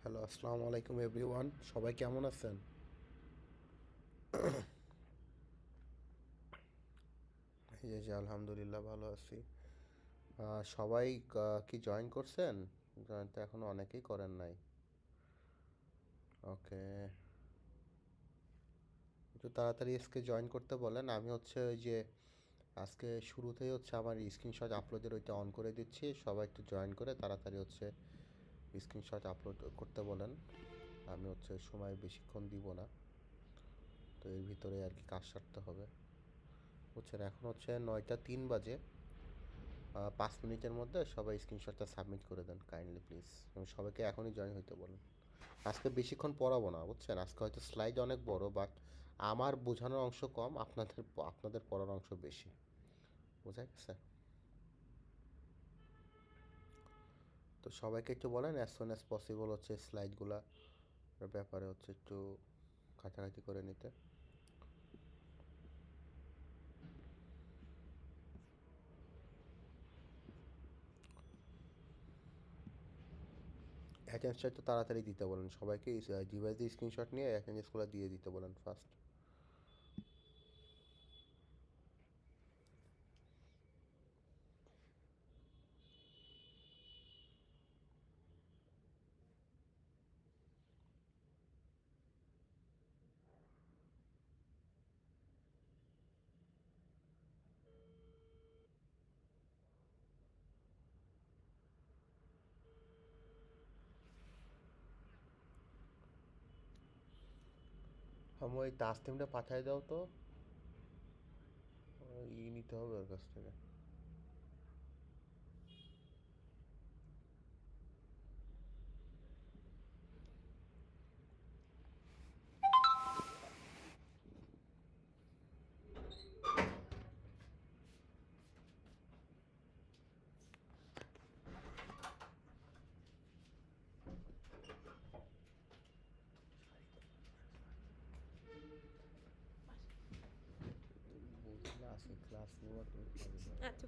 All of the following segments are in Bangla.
হ্যালো, আসসালামু আলাইকুম এভরিওয়ান। সবাই কেমন আছেন? এই যে আলহামদুলিল্লাহ ভালো আছি। সবাই কি জয়েন করছেন? জয়েন তো এখনো অনেকেই করেন নাই। ওকে, একটু তাড়াতাড়ি আজকে জয়েন করতে বলেন। আমি হচ্ছে ওই যে আজকে শুরুতেই হচ্ছে আমার স্ক্রিনশট আপলোডের ওইটা অন করে দিচ্ছি। সবাই একটু জয়েন করে তাড়াতাড়ি হচ্ছে স্ক্রিনশট আপলোড করতে বলেন। আমি হচ্ছে সময় বেশিক্ষণ দিব না, তো এর ভিতরে আর কি কাজ সারতে হবে। বুঝছেন, এখন হচ্ছে 9টা 3 বাজে। 5 মিনিটের মধ্যে সবাই স্ক্রিনশটটা সাবমিট করে দেন কাইন্ডলি প্লিজ, এবং সবাইকে এখনই জয়েন হইতে বলুন। আজকে বেশিক্ষণ পড়াবো না, বুঝছেন। আজকে হয়তো স্লাইড অনেক বড়, বাট আমার বোঝানোর অংশ কম, আপনাদের পড়ার অংশ বেশি। বোঝা গেছে? তো সবাইকে একটু বলেন অ্যাজ সুন অ্যাজ পসিবল হচ্ছে স্লাইডগুলা ব্যাপারে হচ্ছে একটু ঘাটাঘাটি করে নিতে। অ্যাটেন্ডেন্সটা একটু তাড়াতাড়ি দিতে বলেন সবাইকে। ডিভাইস দিয়ে স্ক্রিনশট নিয়ে অ্যাটেন্ডেন্সগুলো দিয়ে দিতে বলেন ফার্স্ট। আমি ওই তাসলিমটা পাঠিয়ে দাও তো, নিতে হবে ওর কাছ থেকে। বলছিল আজকে ক্লাস নেওয়া তুমি পারবে না। আচ্ছা।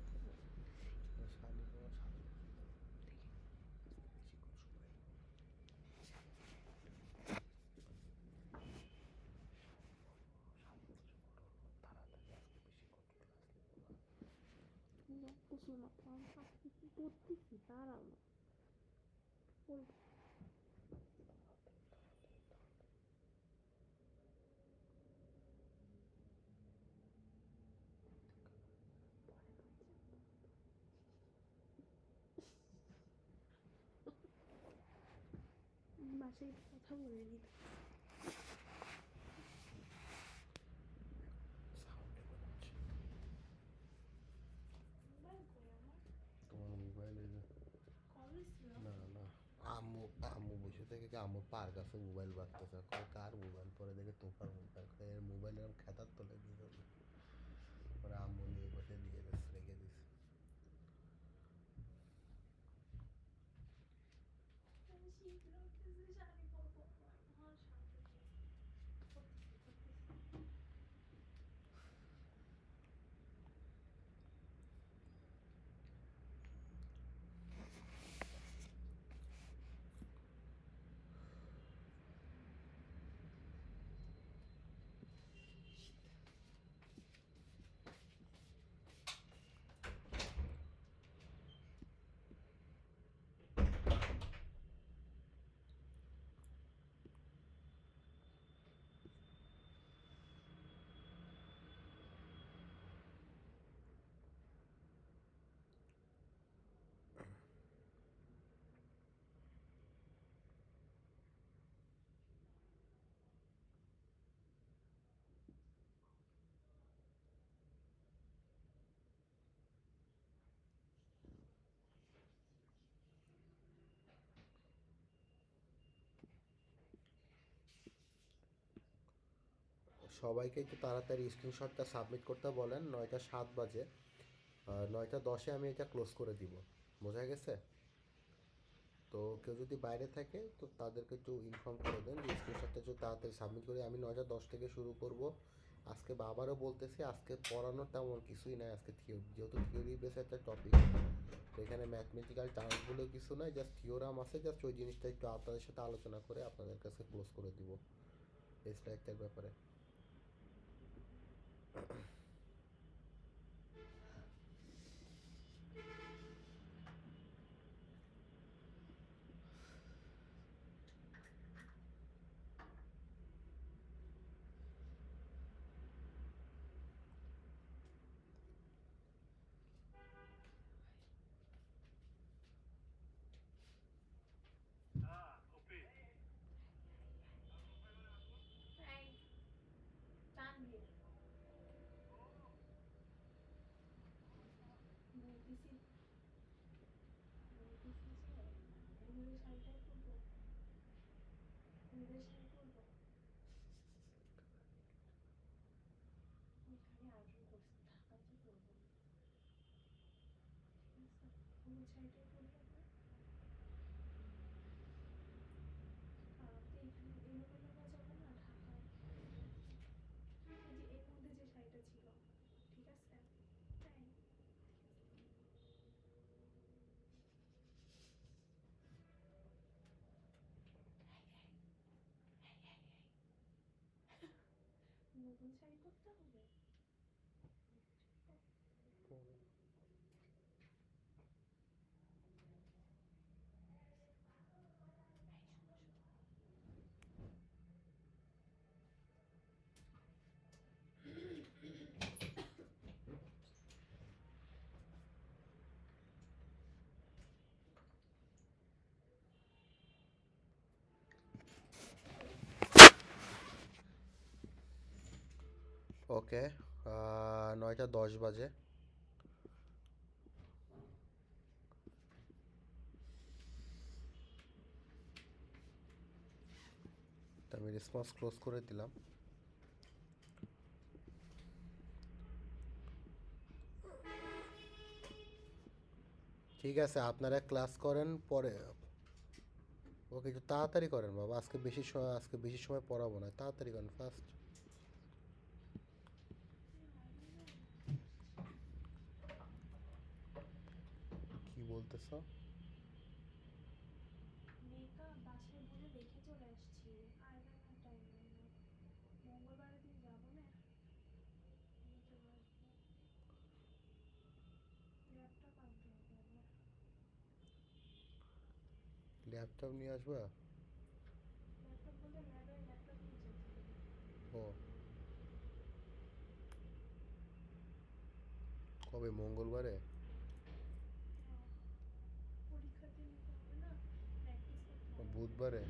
শালি নেওয়া শালি বেশিক্ষণ সময় নেব না। তাড়াতাড়ি আজকে বেশিক্ষণ ক্লাস নেব না। লাগতেছে না তো, আমি ভাবতেছি পড়তেছি, দাঁড়াও না বলবো। বাসায় কথা বলে নিতে। সাউন্ডে মনে হচ্ছে তোমার মোবাইলে না না। আম্মু আম্মু বসে থেকে কি আম্মু পার কাছে মোবাইল বাজতেছে, কার মোবাইল? পরে দেখে তোমার মোবাইল, এর মোবাইল এরকম খেতার তলে দিয়ে দেবে। পরে আম্মু নিয়ে বসে দিয়ে রেখে দিছে। সবাইকে একটু তাড়াতাড়ি স্ক্রিনশটটা সাবমিট করতে বলেন। 9টা 7 বাজে, 9টা 10-এ আমি এটা ক্লোজ করে দিব। বোঝা গেছে? তো কেউ যদি বাইরে থাকে তো তাদেরকে একটু ইনফর্ম করে দেন যে স্ক্রিনশটটা একটু তাড়াতাড়ি সাবমিট করে। আমি 9টা 10 থেকে শুরু করব, আজকে আবারও বলতেছি, আজকে পড়ানোর তেমন কিছুই নাই। আজকে যেহেতু থিওরি বেস একটা টপিক, তো এখানে ম্যাথমেটিক্যাল টার্মসগুলো কিছু নাই, জাস্ট থিওরাম আছে। জাস্ট ওই জিনিসটা একটু আপনাদের সাথে আলোচনা করে আপনাদের কাছে ক্লোজ করে দিব এই স্ট্রাকচার ব্যাপারে। এই তানভীর বলতেছি বলতেছি যে হলুদের শাড়িটাই পরবো, হলুদের শাড়ি পরবো। ওইখানে আয়োজন করছি, ঢাকাতে পরবো না, ঠিক আছে? হলুদ শাড়িটাই পরবো আমরা। কারণ তো এখানে এলোমেলো হয়ে যাবে না ঢাকায়। এই যে এর মধ্যে যে শাড়িটা ছিল, ঠিক আছে? তাই নতুন শাড়ি পরতে হবে। ওকে, 9:10 বাজে। তো আমি রেসপন্স ক্লোজ করে দিলাম। ঠিক আছে, আপনারা ক্লাস করেন পরে। ওকে, একটু তাড়াতাড়ি করেন বাবা, আজকে বেশি সময় পড়াবো না, তাড়াতাড়ি করেন ফার্স্ট। কি বলতেছো? মেকআপ বাসায় বলে রেখে চলে আসছি, আইলাইনার টাইম নাই আমার। মঙ্গলবারের দিন যাবো না, নিয়ে চলে আসবো। ল্যাপটপ আনতে হবে আমার। ল্যাপটপ নিয়ে আসবা? ল্যাপটপ বলতে ল্যাবের ল্যাপটপ নিয়ে যেতে হবে। ও, কবে? মঙ্গলবারে? আহ, পরীক্ষার দিন নিতে হবে না, প্র্যাকটিস করতে হবে। বুধবারে?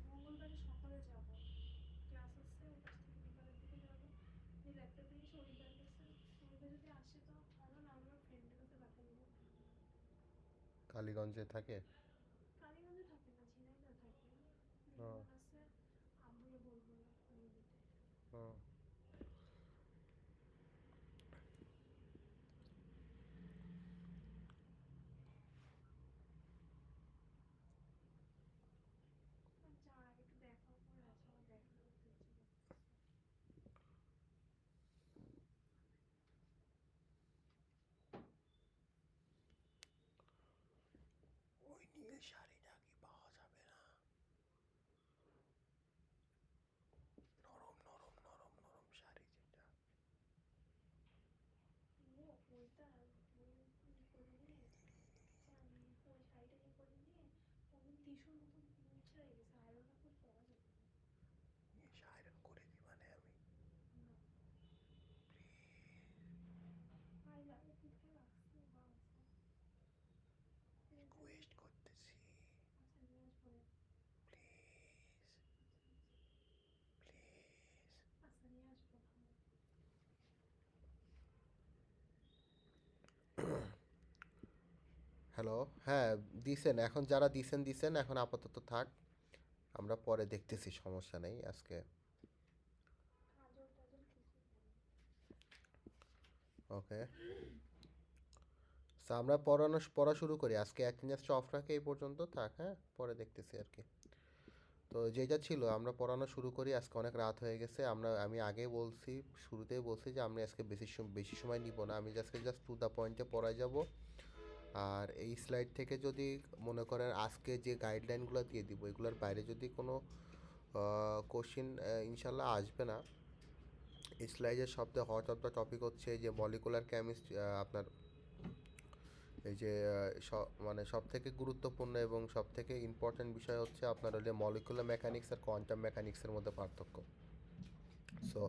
মঙ্গলবারে সকালে যাব, ক্লাস আছে, ওই পাশ থেকে বিকালের দিকে যাব। এই ল্যাপটপ নিয়ে এসে অরিদার কাছে, অরিদা যদি আসে তো ভালো, না আমরা ফ্রেন্ডের কাছে পাঠিয়ে দেবো। কালীগঞ্জে থাকে? কালীগঞ্জে থাকে না, ঝিনাইদহ থাকে। ও, মেহমান আছে, আম্মুকে বলবো না নিয়ে নিতে। ও, যা একটু দেখাও করে আছে, আমার দেখা করতে ইচ্ছে করতেছে। ওই নীল শাড়িটা কি পাওয়া যাবে না? নরম নরম নরম নরম শাড়ি যেটা। ও ওইটা ওই করে নিয়ে, ওই শাড়িটা করে নিয়ে ওই টিস্যুর মতো মুছে রেখেছে, আয়রন না করে পরা যাবে না। আয়রন করে দিবা না আমি? না, আইলা কোথায় রাখছে বাবা? রিকোয়েস্ট করতেছি, আচ্ছা নিয়ে আসবো রে। Please please. আচ্ছা নিয়ে আসবো, থামো। হ্যালো, হ্যাঁ, দিছেন। এখন যারা দিছেন এখন আপাতত থাক, আমরা পরে দেখতেছি, সমস্যা নেই আজকে। কাজল টাজল কিছুই নেই। ওকে, আমরা পড়া শুরু করি। আজকে অ্যাটেন্ডেন্সটা অফ রাখে এই পর্যন্ত থাক, হ্যাঁ, পরে দেখতেছি আর কি। তো যেটা ছিল আমরা পড়ানো শুরু করি, আজকে অনেক রাত হয়ে গেছে। আমি আগে বলছি, শুরুতেই বলছি যে আমি আজকে বেশি সময় নিব না, আমি আজকে জাস্ট টু দ্য পয়েন্টে পড়ায় যাব। আর এই স্লাইড থেকে যদি মনে করেন আজকে যে গাইডলাইনগুলো দিয়ে দিব এগুলোর বাইরে যদি কোনো কোশ্চিন ইনশাল্লাহ আসবে না। এই স্লাইডের সবথেকে হট অফ দ্য টপিক হচ্ছে যে মলিকুলার কেমিস্ট্রি, আপনার এই যে মানে সব থেকে গুরুত্বপূর্ণ এবং সব থেকে ইম্পর্ট্যান্ট বিষয় হচ্ছে আপনার হলে মলিকুলার মেকানিক্স আর কোয়ান্টাম মেকানিক্সের মধ্যে পার্থক্য। সো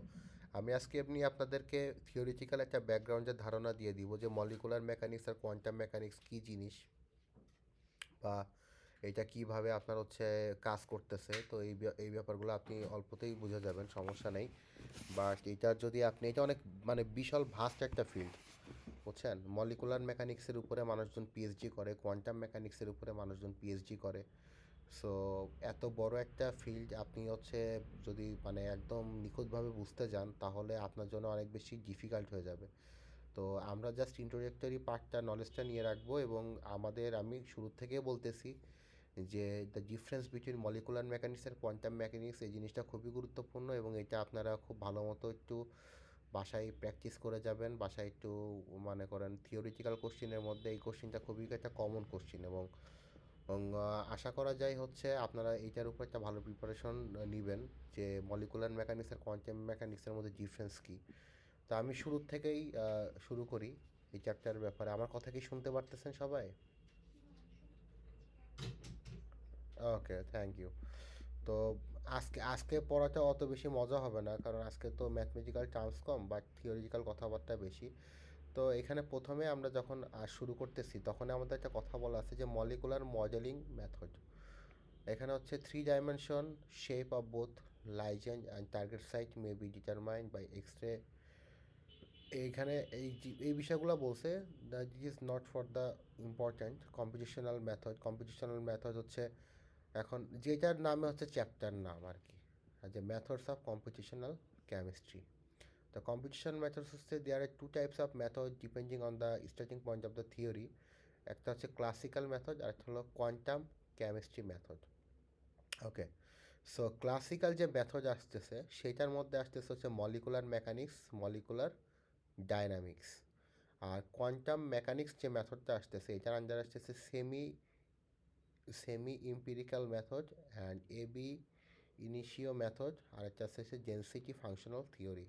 আমি আজকে এমনি আপনাদেরকে থিওরিটিক্যাল একটা ব্যাকগ্রাউন্ডের ধারণা দিয়ে দিব যে মলিকুলার মেকানিক্স আর কোয়ান্টাম মেকানিক্স কী জিনিস, বা এটা কিভাবে আপনার হচ্ছে কাজ করতেছে। তো এই ব্যাপারগুলো আপনি অল্পতেই বুঝে যাবেন, সমস্যা নেই। বাট এটার যদি আপনি, এটা অনেক মানে বিশাল ভাস্ট একটা ফিল্ড, বুঝছেন। মলিকুলার মেকানিক্সের উপরে মানুষজন পিএইচডি করে, কোয়ান্টাম মেকানিক্সের উপরে মানুষজন পিএইচডি করে। সো এত বড় একটা ফিল্ড আপনি হচ্ছে যদি মানে একদম নিখুঁতভাবে বুঝতে যান তাহলে আপনার জন্য অনেক বেশি ডিফিকাল্ট হয়ে যাবে। তো আমরা জাস্ট ইন্ট্রোডাক্টরি পার্টটা, নলেজটা নিয়ে রাখবো, এবং আমি শুরু থেকে বলতেছি যে the difference between molecular mechanics আর কোয়ান্টাম মেকানিক্স, এই জিনিসটা খুবই গুরুত্বপূর্ণ, এবং এটা আপনারা খুব ভালো মতো একটু বাসায় প্র্যাকটিস করে যাবেন। বাসায় একটু মনে করেন থিওরিটিক্যাল কোশ্চিনের মধ্যে এই কোশ্চিনটা খুবই একটা কমন কোশ্চিন, এবং আশা করা যায় হচ্ছে আপনারা এইটার উপর একটা ভালো প্রিপারেশন নেবেন যে মলিকুলার মেকানিক্স আর কোয়ান্টাম মেকানিক্সের মধ্যে ডিফারেন্স কী। তো আমি শুরুর থেকেই শুরু করি এই চ্যাপ্টারের ব্যাপারে। আমার কথা কি শুনতে পারতেছেন সবাই? ওকে, থ্যাংক ইউ। তো আজকে পড়াটা অত বেশি মজা হবে না, কারণ আজকে তো mathematical terms com but theoretical কথাবার্তা বেশি। তো এখানে প্রথমে আমরা যখন শুরু করতেছি তখন আমাদের একটা কথা বলা আছে যে মলিকুলার মডেলিং মেথড। এখানে হচ্ছে 3 dimension shape of both ligand and target site may be determined by X-ray. এইখানে এই বিষয়গুলো বলছে that is not for the important computational method হচ্ছে এখন যেটার নামে হচ্ছে চ্যাপ্টার নাম আর কি, যে methods of computational chemistry. The computational methods হচ্ছে there are 2 types of method depending on the starting point of the theory. একটা হচ্ছে ক্লাসিক্যাল মেথড আর একটা হলো quantum chemistry method. Okay, so classical যে মেথড আসতেছে সেটার মধ্যে আসতেছে হচ্ছে মলিকুলার মেকানিক্স, মলিকুলার ডায়নামিক্স। আর কোয়ান্টাম মেকানিক্স যে মেথডটা আসতেছে এটার আন্ডার আসতেছে semi empirical method and ab initio method, আর একটা হচ্ছে ডেনসিটি ফাংশনাল থিওরি।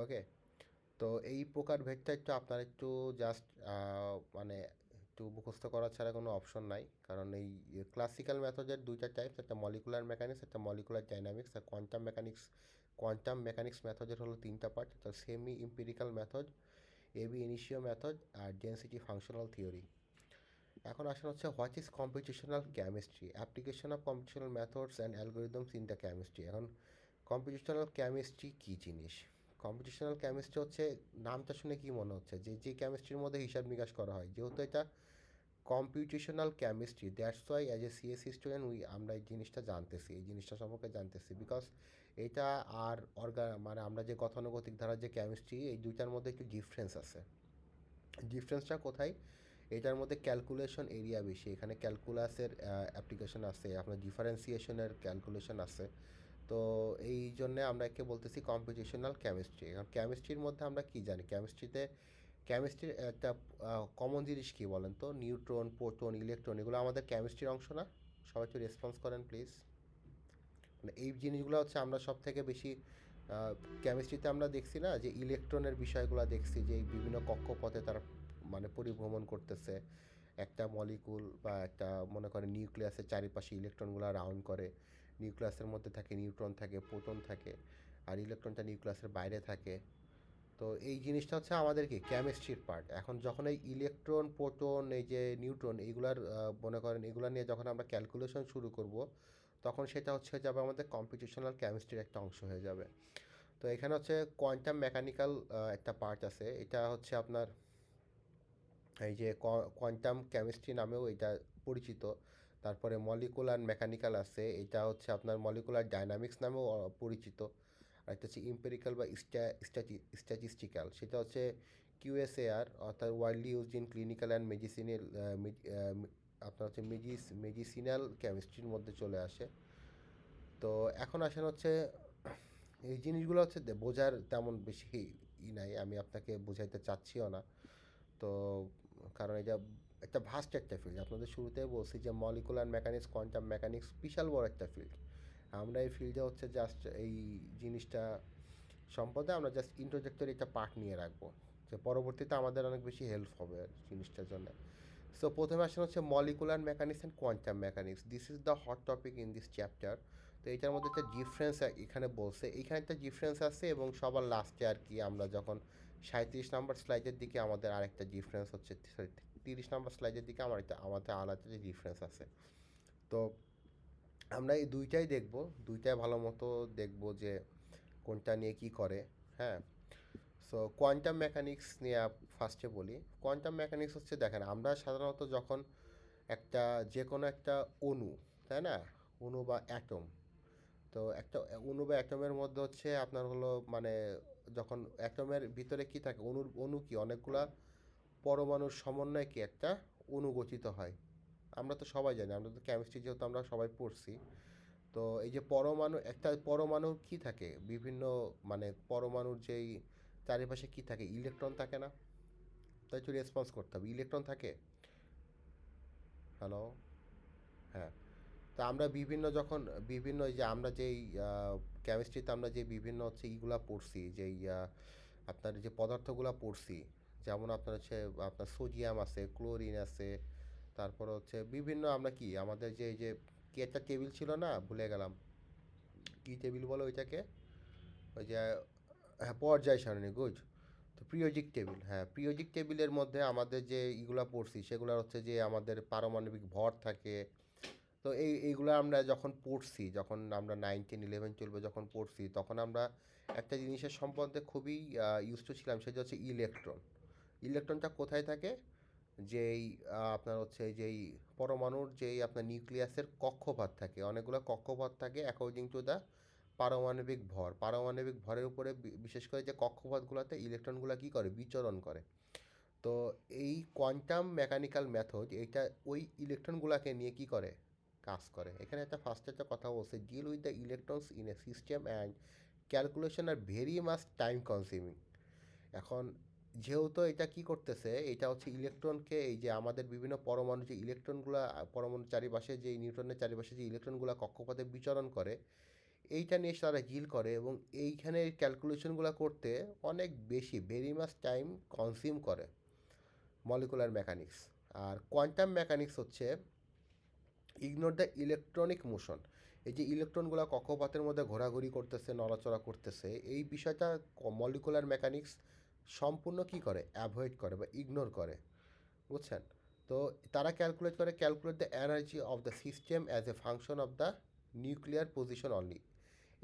ওকে, তো এই প্রকারভেদটা একটু আপনার একটু জাস্ট মানে একটু মুখস্থ করা ছাড়া কোনো অপশন নাই, কারণ এই ক্লাসিক্যাল মেথডের 2টা টাইপস, একটা মলিকুলার মেকানিক্স, একটা মলিকুলার ডাইনামিক্স। আর কোয়ান্টাম মেকানিক্স মেথডের হলো 3টা পার্ট, একটা semi empirical method, ab initio method, আর ডেনসিটি ফাংশনাল থিওরি। এখন আসলে হচ্ছে what is computational chemistry, application of computational methods and algorithms in the chemistry. এখন কম্পিটিশনাল কেমিস্ট্রি কী জিনিস? কম্পিটিশনাল কেমিস্ট্রি হচ্ছে, নামটা শুনে কি মনে হচ্ছে যে কেমিস্ট্রির মধ্যে হিসাব নিকাশ করা হয়, যেহেতু এটা computational chemistry, that's why as a CSC student আমরা এই জিনিসটা জানতেছি, এই জিনিসটা সম্পর্কে জানতেছি, বিকজ এটা আর মানে আমরা যে গতানুগতিক ধারার যে কেমিস্ট্রি, এই দুইটার মধ্যে একটু ডিফারেন্স আছে। ডিফারেন্সটা কোথায়? এটার মধ্যে ক্যালকুলেশন এরিয়া বেশি, এখানে ক্যালকুলাসের অ্যাপ্লিকেশন আছে, আপনার ডিফারেন্সিয়েশনের ক্যালকুলেশন আছে। তো এই জন্যে আমরা একে বলতেছি কম্পিটিশনাল কেমিস্ট্রি। এখন কেমিস্ট্রির মধ্যে আমরা কি জানি? কেমিস্ট্রির একটা কমন জিনিস কী বলেন তো? নিউট্রন, প্রোটন, ইলেকট্রন, এগুলো আমাদের কেমিস্ট্রির অংশ না? সবাই একটু রেসপন্স করেন প্লিজ। মানে এই জিনিসগুলো হচ্ছে আমরা সব থেকে বেশি কেমিস্ট্রিতে আমরা দেখছি না, যে ইলেকট্রনের বিষয়গুলো দেখছি, যে এই বিভিন্ন কক্ষপথে তারা মানে পরিভ্রমণ করতেছে একটা মলিকুল, বা একটা মনে করেন নিউক্লিয়াসের চারিপাশে ইলেকট্রনগুলো রাউন্ড করে। নিউক্লিয়াসের মধ্যে থাকে নিউট্রন, থাকে প্রোটন, থাকে আর ইলেকট্রনটা নিউক্লিয়াসের বাইরে থাকে। তো এই জিনিসটা হচ্ছে আমাদের কি কেমিস্ট্রির পার্ট। এখন যখন এই ইলেকট্রন, প্রোটন, এই যে নিউট্রন, এইগুলার মনে করেন এগুলো নিয়ে যখন আমরা ক্যালকুলেশন শুরু করব তখন সেটা হচ্ছে যাবে আমাদের কম্পিটিশনাল কেমিস্ট্রির একটা অংশ হয়ে যাবে। তো এখানে হচ্ছে কোয়ান্টাম মেকানিক্যাল একটা পার্ট আছে, এটা হচ্ছে আপনার এই যে কোয়ান্টাম কেমিস্ট্রি নামেও এটা পরিচিত। তারপরে মলিকুলার মেকানিক্যাল আছে, এটা হচ্ছে আপনার মলিকুলার ডাইনামিক্স নামেও পরিচিত। আর একটা হচ্ছে ইম্পেরিক্যাল বা স্ট্যাটিস্টিক্যাল, সেটা হচ্ছে কিউএসএআর, অর্থাৎ widely used in clinical and medicinal, আপনার হচ্ছে মেডিসিনাল কেমিস্ট্রির মধ্যে চলে আসে। তো এখন আসেন হচ্ছে এই জিনিসগুলো হচ্ছে বোঝার তেমন বেশি নাই, আমি আপনাকে বোঝাইতে চাচ্ছিও না। তো কারণ এটা একটা ভাস্ট একটা ফিল্ড, আপনাদের শুরুতেই বলছি যে মলিকুলার মেকানিক্স, কোয়ান্টাম মেকানিক্স বিশাল বড় একটা ফিল্ড। আমরা এই ফিল্ডে হচ্ছে জাস্ট এই জিনিসটা সম্পদে আমরা জাস্ট ইন্ট্রোডাক্টরি একটা পার্ট নিয়ে রাখবো, যে পরবর্তীতে আমাদের অনেক বেশি হেল্প হবে আর জিনিসটার জন্য। সো প্রথমে আসেন হচ্ছে molecular mechanics and quantum mechanics, this is the hot topic in this chapter. তো এটার মধ্যে একটা ডিফারেন্স এখানে বলছে, এখানে একটা ডিফারেন্স আছে, এবং সবার লাস্টে আর কি আমরা যখন 37 নম্বর স্লাইডের দিকে আমাদের আরেকটা ডিফারেন্স হচ্ছে, 30 নম্বর স্লাইডের দিকে আমাদের আলাদা যে ডিফারেন্স আছে। তো আমরা এই দুইটাই দেখব, দুইটাই ভালো মতো দেখব যে কোনটা নিয়ে কী করে। হ্যাঁ, সো কোয়ান্টাম মেকানিক্স নিয়ে ফার্স্টে বলি। কোয়ান্টাম মেকানিক্স হচ্ছে, দেখেন আমরা সাধারণত যখন একটা যে কোনো একটা অণু, তাই না, অণু বা অ্যাটম, তো একটা অণু বা অ্যাটমের মধ্যে হচ্ছে আপনার হলো মানে যখন অ্যাটমের ভিতরে কি থাকে, অণু কি অনেকগুলা পরমাণুর সমন্বয়ে কি একটা অণু গঠিত হয়। আমরা তো সবাই জানি, আমরা তো কেমিস্ট্রি যেহেতু আমরা সবাই পড়ছি। তো এই যে পরমাণু, একটা পরমাণুর কি থাকে বিভিন্ন, মানে পরমাণুর যেই চারিপাশে কি থাকে, ইলেকট্রন থাকে না? তাই একটু রেসপন্স করতে হবে, ইলেকট্রন থাকে। হ্যালো, হ্যাঁ। তো আমরা বিভিন্ন যখন বিভিন্ন এই যে আমরা যেই কেমিস্ট্রিতে আমরা যে বিভিন্ন হচ্ছে ইগুলা পড়ছি, যেই আপনার যে পদার্থগুলা পড়ছি, যেমন আপনার হচ্ছে আপনার সোডিয়াম আছে, ক্লোরিন আছে, তারপর হচ্ছে বিভিন্ন আমরা কি আমাদের যে এই যে কি একটা টেবিল ছিল না, ভুলে গেলাম, কি টেবিল বলো ওইটাকে, ওই যে হ্যাঁ, পর্যায় সারণী, গুড। তো পিরিয়ডিক টেবিল, হ্যাঁ, পিরিয়ডিক টেবিলের মধ্যে আমাদের যে ইগুলা পড়ছি সেগুলো হচ্ছে যে আমাদের পারমাণবিক ভর থাকে। তো এইগুলো আমরা যখন পড়ছি, যখন আমরা 9, 10, 11, 12 যখন পড়ছি, তখন আমরা একটা জিনিসের সম্বন্ধে খুবই ইউজ টু ছিলাম, সেটা হচ্ছে ইলেকট্রন। ইলেকট্রনটা কোথায় থাকে, যেই আপনার হচ্ছে যেই পরমাণুর যেই আপনার নিউক্লিয়াসের কক্ষপথ থাকে, অনেকগুলো কক্ষপথ থাকে অ্যাকর্ডিং টু দ্য পারমাণবিক ভর। পারমাণবিক ভরের উপরে বিশেষ করে যে কক্ষপথগুলোতে ইলেকট্রনগুলো কী করে, বিচরণ করে। তো এই কোয়ান্টাম মেকানিক্যাল মেথড এইটা ওই ইলেকট্রনগুলোকে নিয়ে কি করে, কাজ করে। এখানে একটা ফার্স্ট একটা কথা বলছে, deal with the electrons in a system and calculation are very much time consuming. এখন যেহেতু এটা কি করতেছে, এটা হচ্ছে ইলেকট্রনকে, এই যে আমাদের বিভিন্ন পরমাণু যে ইলেকট্রনগুলো, পরমাণুর চারিপাশে যে নিউট্রনের চারিপাশে যে ইলেকট্রনগুলো কক্ষপথে বিচরণ করে, এইটা নিয়ে তারা ডিল করে, এবং এইখানে ক্যালকুলেশনগুলো করতে অনেক বেশি ভেরি মাচ টাইম কনজিউম করে মলিকুলার মেকানিক্স। আর কোয়ান্টাম মেকানিক্স হচ্ছে ইগনোর দ্য ইলেকট্রনিক মোশন। এই যে ইলেকট্রনগুলো কক্ষপথের মধ্যে ঘোরাঘুরি করতেছে, নড়াচড়া করতেছে, এই বিষয়টা মলিকুলার মেকানিক্স সম্পূর্ণ কি করে, অ্যাভয়েড করে বা ইগনোর করে, বুঝছেন? তো তারা calculate the energy of the system as a function of the nuclear position only.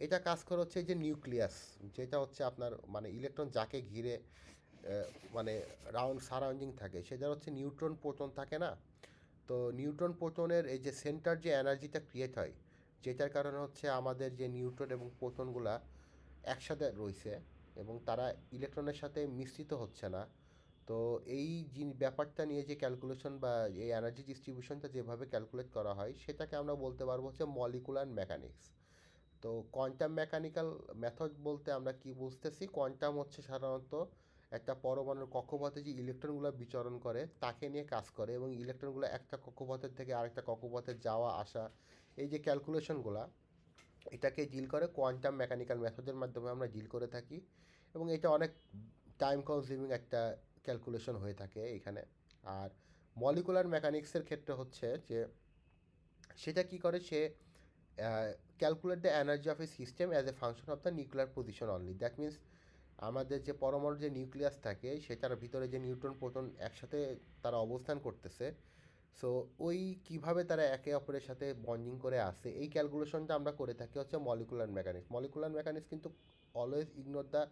এটা কাজ করে হচ্ছে যে নিউক্লিয়াস, যেটা হচ্ছে আপনার মানে ইলেকট্রন যাকে ঘিরে মানে সারাউন্ডিং থাকে, সেটা হচ্ছে নিউট্রন প্রোটন থাকে না? তো নিউট্রন প্রোটনের এই যে সেন্টার যে এনার্জিটা ক্রিয়েট হয়, যেটার কারণে হচ্ছে আমাদের যে নিউট্রন এবং প্রোটনগুলা একসাথে রয়েছে এবং তারা ইলেকট্রনের সাথে মিশ্রিত হচ্ছে না। তো এই ব্যাপারটা নিয়ে যে ক্যালকুলেশন বা এই এনার্জি ডিস্ট্রিবিউশনটা যেভাবে ক্যালকুলেট করা হয়, সেটাকে আমরা বলতে পারবো হচ্ছে মলিকুলার মেকানিক্স। তো কোয়ান্টাম মেকানিক্যাল মেথড বলতে আমরা কি বুঝতেছি, কোয়ান্টাম হচ্ছে সাধারণত একটা পরমাণুর কক্ষপথে যে ইলেকট্রনগুলো বিচরণ করে তাকে নিয়ে কাজ করে, এবং ইলেকট্রনগুলো একটা কক্ষপথের থেকে আরেকটা কক্ষপথে যাওয়া আসা, এই যে ক্যালকুলেশনগুলো, এটাকে ডিল করে কোয়ান্টাম মেকানিক্যাল মেথডের মাধ্যমে আমরা ডিল করে থাকি। এবং এটা অনেক টাইম কনজিউমিং একটা ক্যালকুলেশন হয়ে থাকে এখানে। আর মলিকুলার মেকানিক্সের ক্ষেত্রে হচ্ছে যে সেটা কি করে, সে calculate the energy of a system as a function of the nuclear position only. That means আমাদের যে পরমাণুর যে নিউক্লিয়াস থাকে, সেটার ভিতরে যে নিউট্রন প্রোটন একসাথে তারা অবস্থান করতেছে, সো ওই কিভাবে তারা একে অপরের সাথে বন্ডিং করে আসে, এই ক্যালকুলেশনটা আমরা করে থাকি হচ্ছে মলিকুলার মেকানিক্স। মলিকুলার মেকানিক্স কিন্তু always ignore the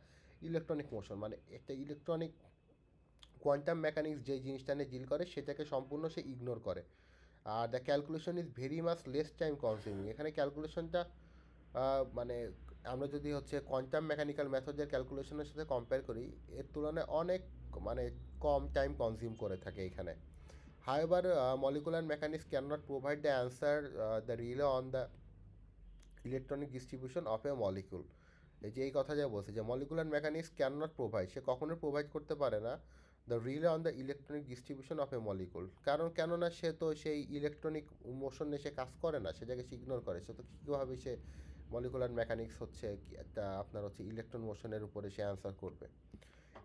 electronic motion, মানে একটা ইলেকট্রনিক, কোয়ান্টাম মেকানিক্স যে জিনিসটা নিয়ে ডিল করে সেটাকে সম্পূর্ণ সে ইগনোর করে। Are the calculation is very much less time consuming. এখানে ক্যালকুলেশনটা মানে আমরা যদি হচ্ছে কোয়ান্টাম মেকানিক্যাল মেথডের ক্যালকুলেশনের সাথে কম্পেয়ার করি, এর তুলনায় অনেক মানে কম টাইম কনজিউম করে থাকে এখানে। However, molecular mechanics cannot provide the answer the relay on the electronic distribution of a molecule. এই যে এই কথা যা বলছে যে molecular mechanics can not provide, সে কখনোই প্রোভাইড করতে পারে না the relay on the electronic distribution of a molecule. কারণ কেননা সে তো সেই ইলেকট্রনিক মোশন নিয়ে সে কাজ করে না, সেটাকে সে ইগনোর করে। সে তো কীভাবে সে মলিকুলার মেকানিক্স হচ্ছে একটা আপনার হচ্ছে ইলেকট্রন মোশনের উপরে সে অ্যান্সার করবে।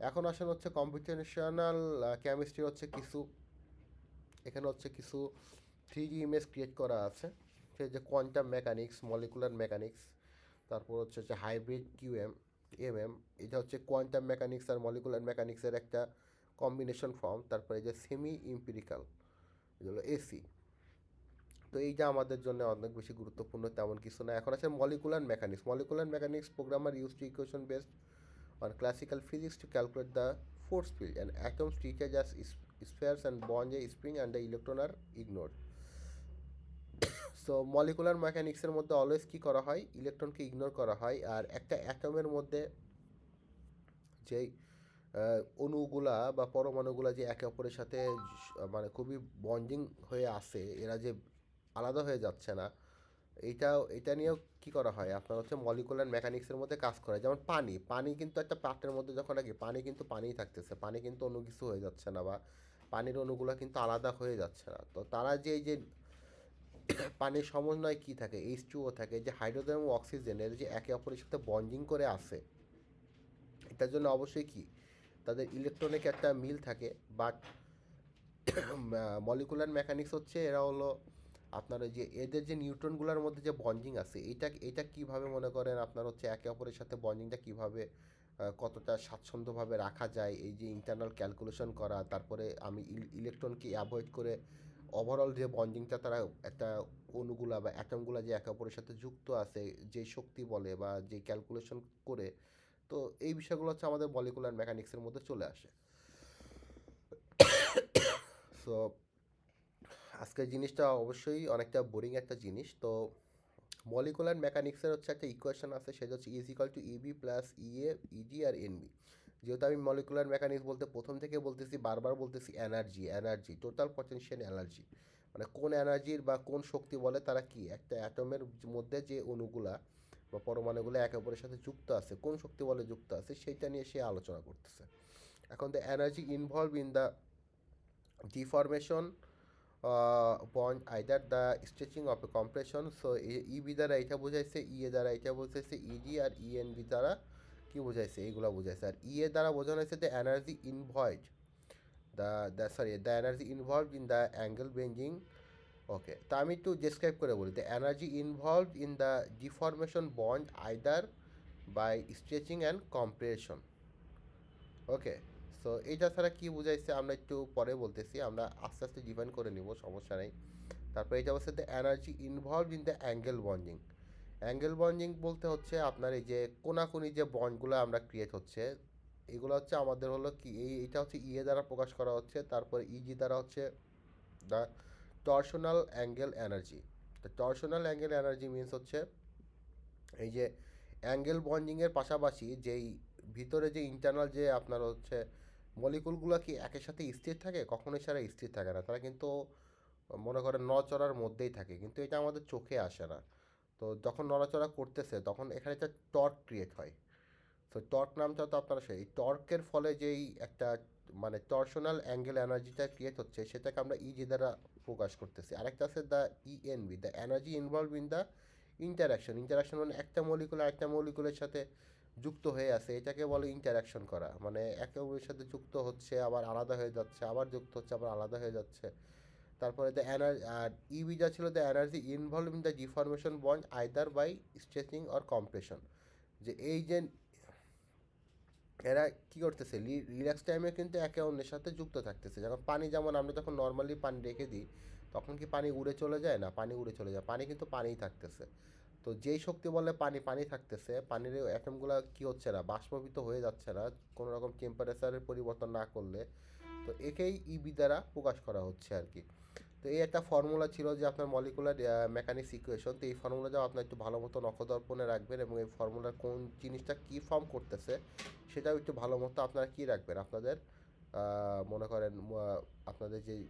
এখন আসেন হচ্ছে কম্পিউটেশনাল কেমিস্ট্রি হচ্ছে কিছু, এখানে হচ্ছে কিছু 3D ইমেজ ক্রিয়েট করা আছে, সে যে কোয়ান্টাম মেকানিক্স, মলিকুলার মেকানিক্স, তারপর হচ্ছে যে হাইব্রিড এমএম, এটা হচ্ছে কোয়ান্টাম মেকানিক্স আর মলিকুলার মেকানিক্সের একটা কম্বিনেশন ফর্ম। তারপরে এই যে সেমি ইম্পিরিক্যাল, এগুলো এসি। তো এইটা আমাদের জন্য অনেক বেশি গুরুত্বপূর্ণ তেমন কিছু না। এখন আছে molecular mechanics. Molecular mechanics programmer use to equation based on classical physics to calculate the force field and atoms treated as spheres and bond a spring and the electron are ignored. So molecular মেকানিক্সের মধ্যে অলওয়েজ কী করা হয়, ইলেকট্রনকে ইগনোর করা হয়। আর একটা অ্যাটমের মধ্যে যেই অণুগুলা বা পরমাণুগুলা যে একে অপরের সাথে মানে খুবই বন্ডিং হয়ে আসে, এরা যে আলাদা হয়ে যাচ্ছে না, এটা নিয়েও কী করা হয় আপনার হচ্ছে মলিকুলার মেকানিক্সের মধ্যে কাজ করে। যেমন পানি, পানি কিন্তু একটা পাত্রের মধ্যে যখন রাখি, পানি কিন্তু পানিই থাকতেছে, পানি কিন্তু অন্য কিছু হয়ে যাচ্ছে না, বা পানির অণুগুলো কিন্তু আলাদা হয়ে যাচ্ছে না। তো তারা যে এই যে পানির সমন্বয় কী থাকে, H2O থাকে, যে হাইড্রোজেন এবং অক্সিজেনের যে একে অপরের সাথে বন্ডিং করে আসে, এটার জন্য অবশ্যই কি তাদের ইলেকট্রনিক একটা মিল থাকে। বাট মলিকুলার মেকানিক্স হচ্ছে এরা হলো আপনার ওই যে এদের যে নিউট্রনগুলোর মধ্যে যে বন্ডিং আছে, এটা কীভাবে মনে করেন আপনার হচ্ছে একে অপরের সাথে বন্ডিংটা কীভাবে কতটা স্বাচ্ছন্দ্যভাবে রাখা যায়, এই যে ইন্টারনাল ক্যালকুলেশন করা, তারপরে আমি ইলেকট্রনকে অ্যাভয়েড করে ওভারঅল যে বন্ডিংটা তারা একটা অণুগুলা বা অ্যাটমগুলা যে একে অপরের সাথে যুক্ত আছে, যে শক্তি বলে বা যে ক্যালকুলেশন করে, তো এই বিষয়গুলো হচ্ছে আমাদের মলিকুলার মেকানিক্সের মধ্যে চলে আসে। সো আজকের জিনিসটা অবশ্যই অনেকটা বোরিং একটা জিনিস। তো মলিকুলার মেকানিক্সের হচ্ছে একটা ইকুয়েশন আছে, সেটা হচ্ছে is equal to EB plus EA ED আর এনবি। যেহেতু আমি মলিকুলার মেকানিক্স বলতে প্রথম থেকে বলতেছি, বারবার বলতেছি এনার্জি টোটাল পটেনশিয়াল এনার্জি, মানে কোন এনার্জির বা কোন শক্তি বলে তারা কি একটা অ্যাটমের মধ্যে যে অণুগুলা বা পরমাণুগুলো একে অপরের সাথে যুক্ত আছে, কোন শক্তি বলে যুক্ত আছে, সেইটা নিয়ে সে আলোচনা করতেছে। এখন the energy involve in the deformation bond either the stretching of a compression. So EB দ্বারা এটা বোঝাইছে, ই এ দ্বারা এটা বোঝাইছে, ইডি আর ইএনবি দ্বারা কী বোঝাইছে, এইগুলো বোঝাইছে। আর ই এ দ্বারা বোঝানো হয়েছে the energy involved the energy involved in the angle bending. Okay, তা আমি একটু ডিসক্রাইব করে বলি, the energy involved in the deformation bond either by stretching and compression. Okay, so এইটা ছাড়া কী বুঝাইছে আমরা একটু পরে বলতেছি, আমরা আস্তে আস্তে ডিফাইন করে নিব, সমস্যা নেই। তারপরে এটা হচ্ছে the energy involved in the angle bonding. Angle bonding বলতে হচ্ছে আপনার এই যে কোনাকুনি যে বন্ডগুলো আমরা ক্রিয়েট হচ্ছে, এগুলো হচ্ছে আমাদের হলো কি এইটা হচ্ছে ইএ দ্বারা প্রকাশ করা হচ্ছে। তারপর ইজি দ্বারা হচ্ছে the টর্শনাল angle energy. The টর্শনাল angle energy means হচ্ছে এই যে অ্যাঙ্গেল বন্ডিংয়ের পাশাপাশি যেই ভিতরে যে ইন্টারনাল যে আপনার হচ্ছে মলিকুলগুলো কি একের সাথে স্থির থাকে, কখনোই সারা স্থির থাকে না, তারা কিন্তু মনে করেন নড়াচড়ার মধ্যেই থাকে, কিন্তু এটা আমাদের চোখে আসে না। তো যখন নড়াচড়া করতেছে তখন এখানে একটা টর্ক ক্রিয়েট হয়। তো টর্ক নামটা তো আপনারা সেই টর্কের ফলে যেই একটা মানে টর্শনাল অ্যাঙ্গেল এনার্জিটা ক্রিয়েট হচ্ছে, সেটাকে আমরা ইজি দ্বারা প্রকাশ করতেছি। আরেকটা আছে the ENB, the energy involve in the interaction মানে একটা মলিকুল আরেকটা মলিকুলের সাথে যুক্ত হয়ে আছে, এটাকে বলে ইন্টারাকশন করা, মানে একে অপরের সাথে যুক্ত হচ্ছে আবার আলাদা হয়ে যাচ্ছে, আবার যুক্ত হচ্ছে আবার আলাদা হয়ে যাচ্ছে। তারপরে দ্য এনার্জি আর ইবি যা ছিল, the energy involve in the deformation bond either by stretching or compression. যে এই যে এরা কী করতেছে, রিল্যাক্স টাইমে কিন্তু একে অন্যের সাথে যুক্ত থাকতেছে। যখন পানি, যেমন আমরা যখন নর্মালি পানি রেখে দিই, তখন কি পানি উড়ে চলে যায় না, পানি উড়ে চলে যায়, পানি কিন্তু পানিই থাকতেছে। তো যেই শক্তি বলে পানি থাকতেছে, পানির অ্যাটমগুলো কী হচ্ছে না, বাষ্পীভূত হয়ে যাচ্ছে না কোনো রকম টেম্পারেচারের পরিবর্তন না করলে। তো একেই ইবি দ্বারা প্রকাশ করা হচ্ছে আর কি। তো এই একটা ফর্মুলা ছিল যে আপনার মলিকুলার মেকানিক্স ইকুয়েশন। তো এই ফর্মুলাটাও আপনার একটু ভালো মতো নখদর্পণে রাখবেন, এবং এই ফর্মুলার কোন জিনিসটা কী ফর্ম করতেছে সেটাও একটু ভালো মতো আপনারা কী রাখবেন আপনাদের মনে করেন আপনাদের যেই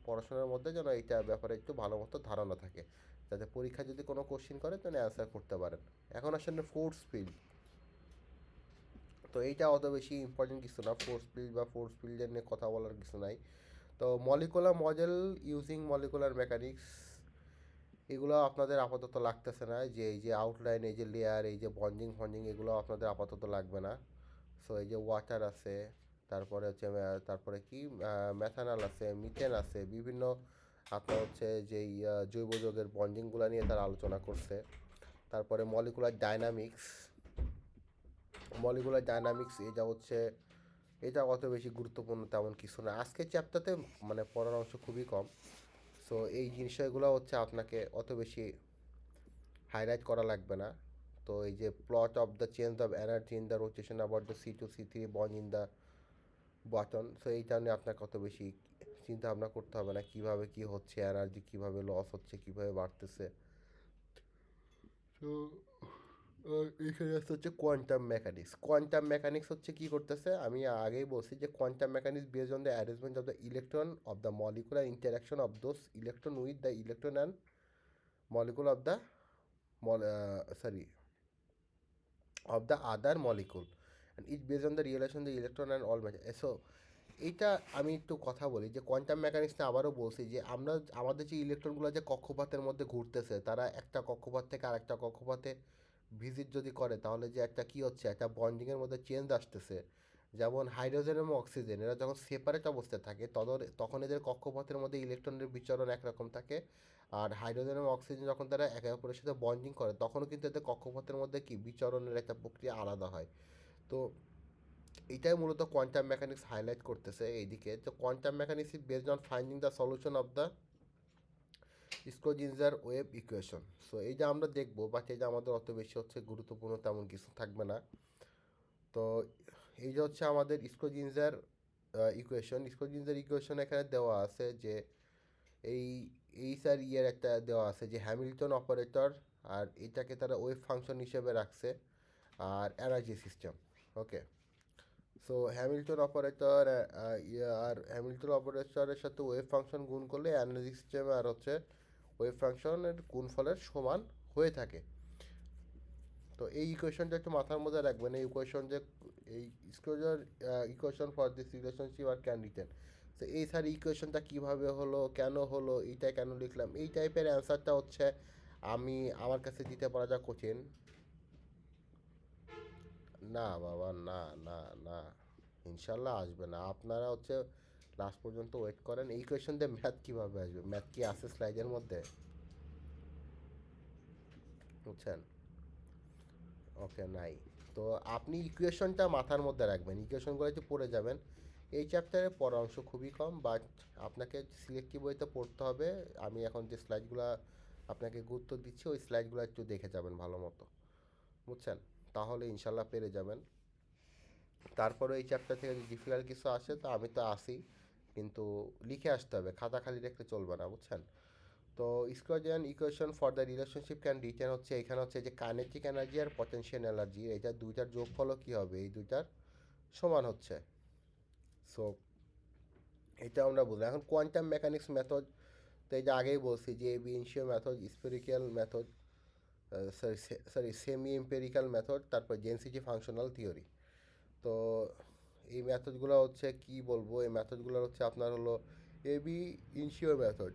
পড়াশোনার মধ্যে যেন এইটা ব্যাপারে একটু ভালো মতো ধারণা থাকে। যাতে পরীক্ষা যদি কোনো কোশ্চেন করে তাহলে অ্যান্সার করতে পারেন। এখন আসেন ফোর্স ফিল্ড। তো এইটা অত বেশি ইম্পর্টেন্ট কিছু না, ফোর্স ফিল্ড বা ফোর্স ফিল্ডের নিয়ে কথা বলার কিছু নাই। তো molecular model using molecular mechanics, এগুলো আপনাদের আপাতত লাগতেছে না, যে এই যে আউটলাইন, এই যে লেয়ার, এই যে বন্ডিং ফন্ডিং, এগুলো আপনাদের আপাতত লাগবে না। সো এই যে ওয়াটার আছে, তারপরে হচ্ছে তারপরে কি ম্যাথানল আছে, মিথেন আছে, বিভিন্ন আপনার হচ্ছে যেই জৈব যৌগের বন্ডিংগুলো নিয়ে তারা আলোচনা করছে। তারপরে মলিকুলার ডাইনামিক্স, মলিকুলার ডাইনামিক্স এটা হচ্ছে, এটা অত বেশি গুরুত্বপূর্ণ তেমন কিছু না আজকের চ্যাপ্টারতে, মানে পড়ার অংশ খুবই কম। সো এই বিষয়গুলো হচ্ছে আপনাকে অত বেশি হাইলাইট করা লাগবে না। তো এই যে plot of the change of energy in the rotation about the C2C3 bond in the button, so এইটা নিয়ে আপনাকে অত বেশি চিন্তা ভাবনা করতে হবে না, কীভাবে কী হচ্ছে, এনার্জি কীভাবে লস হচ্ছে, কীভাবে বাড়তেছে। তো এখানে আসতে হচ্ছে কোয়ান্টাম মেকানিক্স। কোয়ান্টাম মেকানিক্স হচ্ছে কী করতেছে, আমি আগেই বলছি যে quantum mechanics based on the arrangement of the electron of the molecular interaction of those electron with the electron and molecule of the sorry of the other molecule, and it's based on the relation the electron and all matter. So এইটা আমি একটু কথা বলি যে কোয়ান্টাম মেকানিক্সটা আবারও বলছি যে আমরা আমাদের যে ইলেকট্রনগুলো যে কক্ষপথের মধ্যে ঘুরতেছে, তারা একটা কক্ষপথ থেকে আরেকটা কক্ষপথে ভিজিট যদি করে, তাহলে যে একটা কি হচ্ছে, একটা বন্ডিংয়ের মধ্যে চেঞ্জ আসতেছে। যেমন হাইড্রোজেন এবং অক্সিজেন এরা যখন সেপারেট অবস্থায় থাকে তখন এদের কক্ষপথের মধ্যে ইলেকট্রনের বিচরণ একরকম থাকে। আর হাইড্রোজেন এবং অক্সিজেন যখন তারা একে অপরের সাথে বন্ডিং করে, তখনও কিন্তু এদের কক্ষপথের মধ্যে কি বিচরণের একটা প্রক্রিয়া আলাদা হয়। তো এটাই মূলত কোয়ান্টাম মেকানিক্স হাইলাইট করতেছে এইদিকে, তো quantum mechanics is based on finding the solution of the Schrodinger wave equation. So এইটা আমরা দেখবো, বাট এটা আমাদের অত বেশি হচ্ছে গুরুত্বপূর্ণ তেমন কিছু থাকবে না। তো এই যে হচ্ছে আমাদের স্ক্রোডিঞ্জার ইকুয়েশন। স্ক্রোডিঞ্জার ইকুয়েশন এখানে দেওয়া আছে যে এই এইচ আর ইয়ের একটা দেওয়া আছে যে হ্যামিল্টন অপারেটর, আর এটাকে তারা ওয়েভ ফাংশন হিসেবে রাখছে, আর এনার্জি সিস্টেম। ওকে, সো হ্যামিল্টন অপারেটর আর হ্যামিল্টন অপারেটরের সাথে ওয়েভ ফাংশন গুণ করলে এনার্জি সিস্টেম আর হচ্ছে ওয়েভ ফাংশনের গুণফলের সমান হয়ে থাকে। তো এই ইকুয়েশনটা একটু মাথার মধ্যে রাখবেন, এই ইকুয়েশন যে এই Schrodinger equation for this relationship আর ক্যান রিটেন। তো এই স্যার ইকুয়েশনটা কীভাবে হলো, কেন হলো, এইটা কেন লিখলাম, এই টাইপের অ্যান্সারটা হচ্ছে আমি আমার কাছে দিতে পারাটা কঠিন। না বাবা, না না না, ইনশাল্লাহ আসবে না। আপনারা হচ্ছে লাস্ট পর্যন্ত ওয়েট করেন। এই কোয়েশন দিয়ে ম্যাথ কীভাবে আসবে, ম্যাথ কি আছে স্লাইডের মধ্যে, বুঝছেন? ওকে, নাই। তো আপনি ইকুয়েশনটা মাথার মধ্যে রাখবেন, ইকুয়েশনগুলো একটু পড়ে যাবেন। এই চ্যাপ্টারে পড়ার অংশ খুবই কম, বাট আপনাকে সিলেক্টিভ বইতে পড়তে হবে। আমি এখন যে স্লাইডগুলো আপনাকে গুরুত্ব দিচ্ছি, ওই স্লাইডগুলো একটু দেখে যাবেন ভালো মতো, বুঝছেন? তাহলে ইনশাল্লাহ পেরে যাবেন। তারপরে এই চ্যাপ্টার থেকে যদি ডিফিকাল্ট কিছু আসে, তো আমি তো আসি, কিন্তু লিখে আসতে হবে, খাতা খালি রেখে চলবে না, বুঝছেন? তো Schrodinger equation for the relationship can written হচ্ছে, এখানে হচ্ছে যে কাইনেটিক এনার্জি আর পটেনশিয়াল এনার্জি, এটা দুইটার যোগফলও কী হবে, এই দুইটার সমান হচ্ছে। সো এটা আমরা বুঝলাম। এখন কোয়ান্টাম মেকানিক্স মেথড, তো এই যে আগেই বলছি যে ab initio method, empirical method, sorry semi empirical method, তারপর ডেনসিটি ফাংশনাল থিওরি। তো এই মেথডগুলো হচ্ছে কি বলবো, এই মেথডগুলো হচ্ছে আপনার হলো এবি ইনশিও মেথড।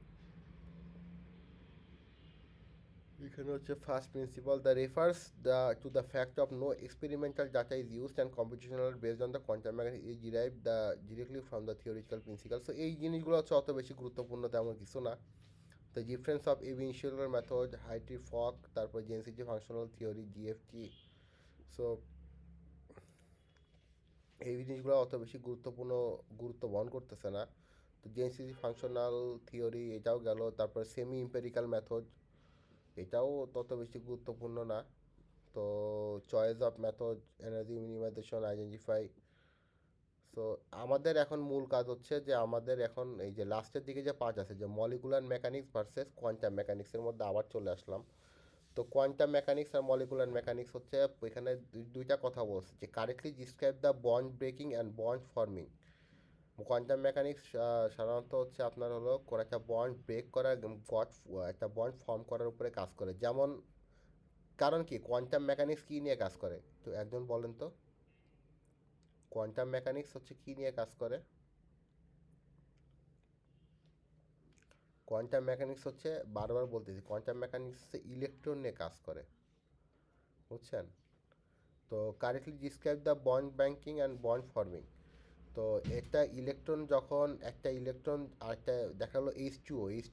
এখানে হচ্ছে first principle the refers the to the fact of no experimental data is used and computational based on the quantum mechanics is derive the directly from the theoretical principle. So এই জিনিসগুলো হচ্ছে অত বেশি গুরুত্বপূর্ণ তেমন কিছু না। দ্য ডিফারেন্স অফ এবি ইনশিওর মেথড, হাইট্রি ফক, তারপর density functional theory, DFT. So এই জিনিসগুলো অত বেশি গুরুত্ব বহন করতেছে না। তো ডেনসিটি ফাংশনাল থিওরি এটাও গেল, তারপর সেমি ইম্পেরিক্যাল মেথড, এটাও তত বেশি গুরুত্বপূর্ণ না। তো choice of method, energy minimisation, identify. So আমাদের এখন মূল কাজ হচ্ছে যে আমাদের এখন এই যে লাস্টের দিকে যে পার্ট আছে যে মলিকুলার মেকানিক্স ভার্সেস কোয়ান্টাম মেকানিক্সের মধ্যে আবার চলে আসলাম। তো কোয়ান্টাম মেকানিক্স আর মলিকুলার মেকানিক্স হচ্ছে এখানে দুইটা কথা বলছে যে correctly describe the bond breaking and bond forming quantum mechanics সাধারণত হচ্ছে আপনার হলো কোনো একটা বন্ড ব্রেক করা গট একটা বন্ড ফর্ম করার উপরে কাজ করে, যেমন কারণ কি কোয়ান্টাম মেকানিক্স কী নিয়ে কাজ করে তো একজন বলেন তো, কোয়ান্টাম মেকানিক্স হচ্ছে কী নিয়ে কাজ করে? কোয়ান্টাম মেকানিক্স হচ্ছে, বারবার বলতেছি, কোয়ান্টাম মেকানিক্স হচ্ছে ইলেকট্রন নিয়ে কাজ করে, বুঝছেন? তো correctly describe the bond banking and bond forming. তো একটা ইলেকট্রন যখন একটা ইলেকট্রন আর একটা দেখা গেলো এইচ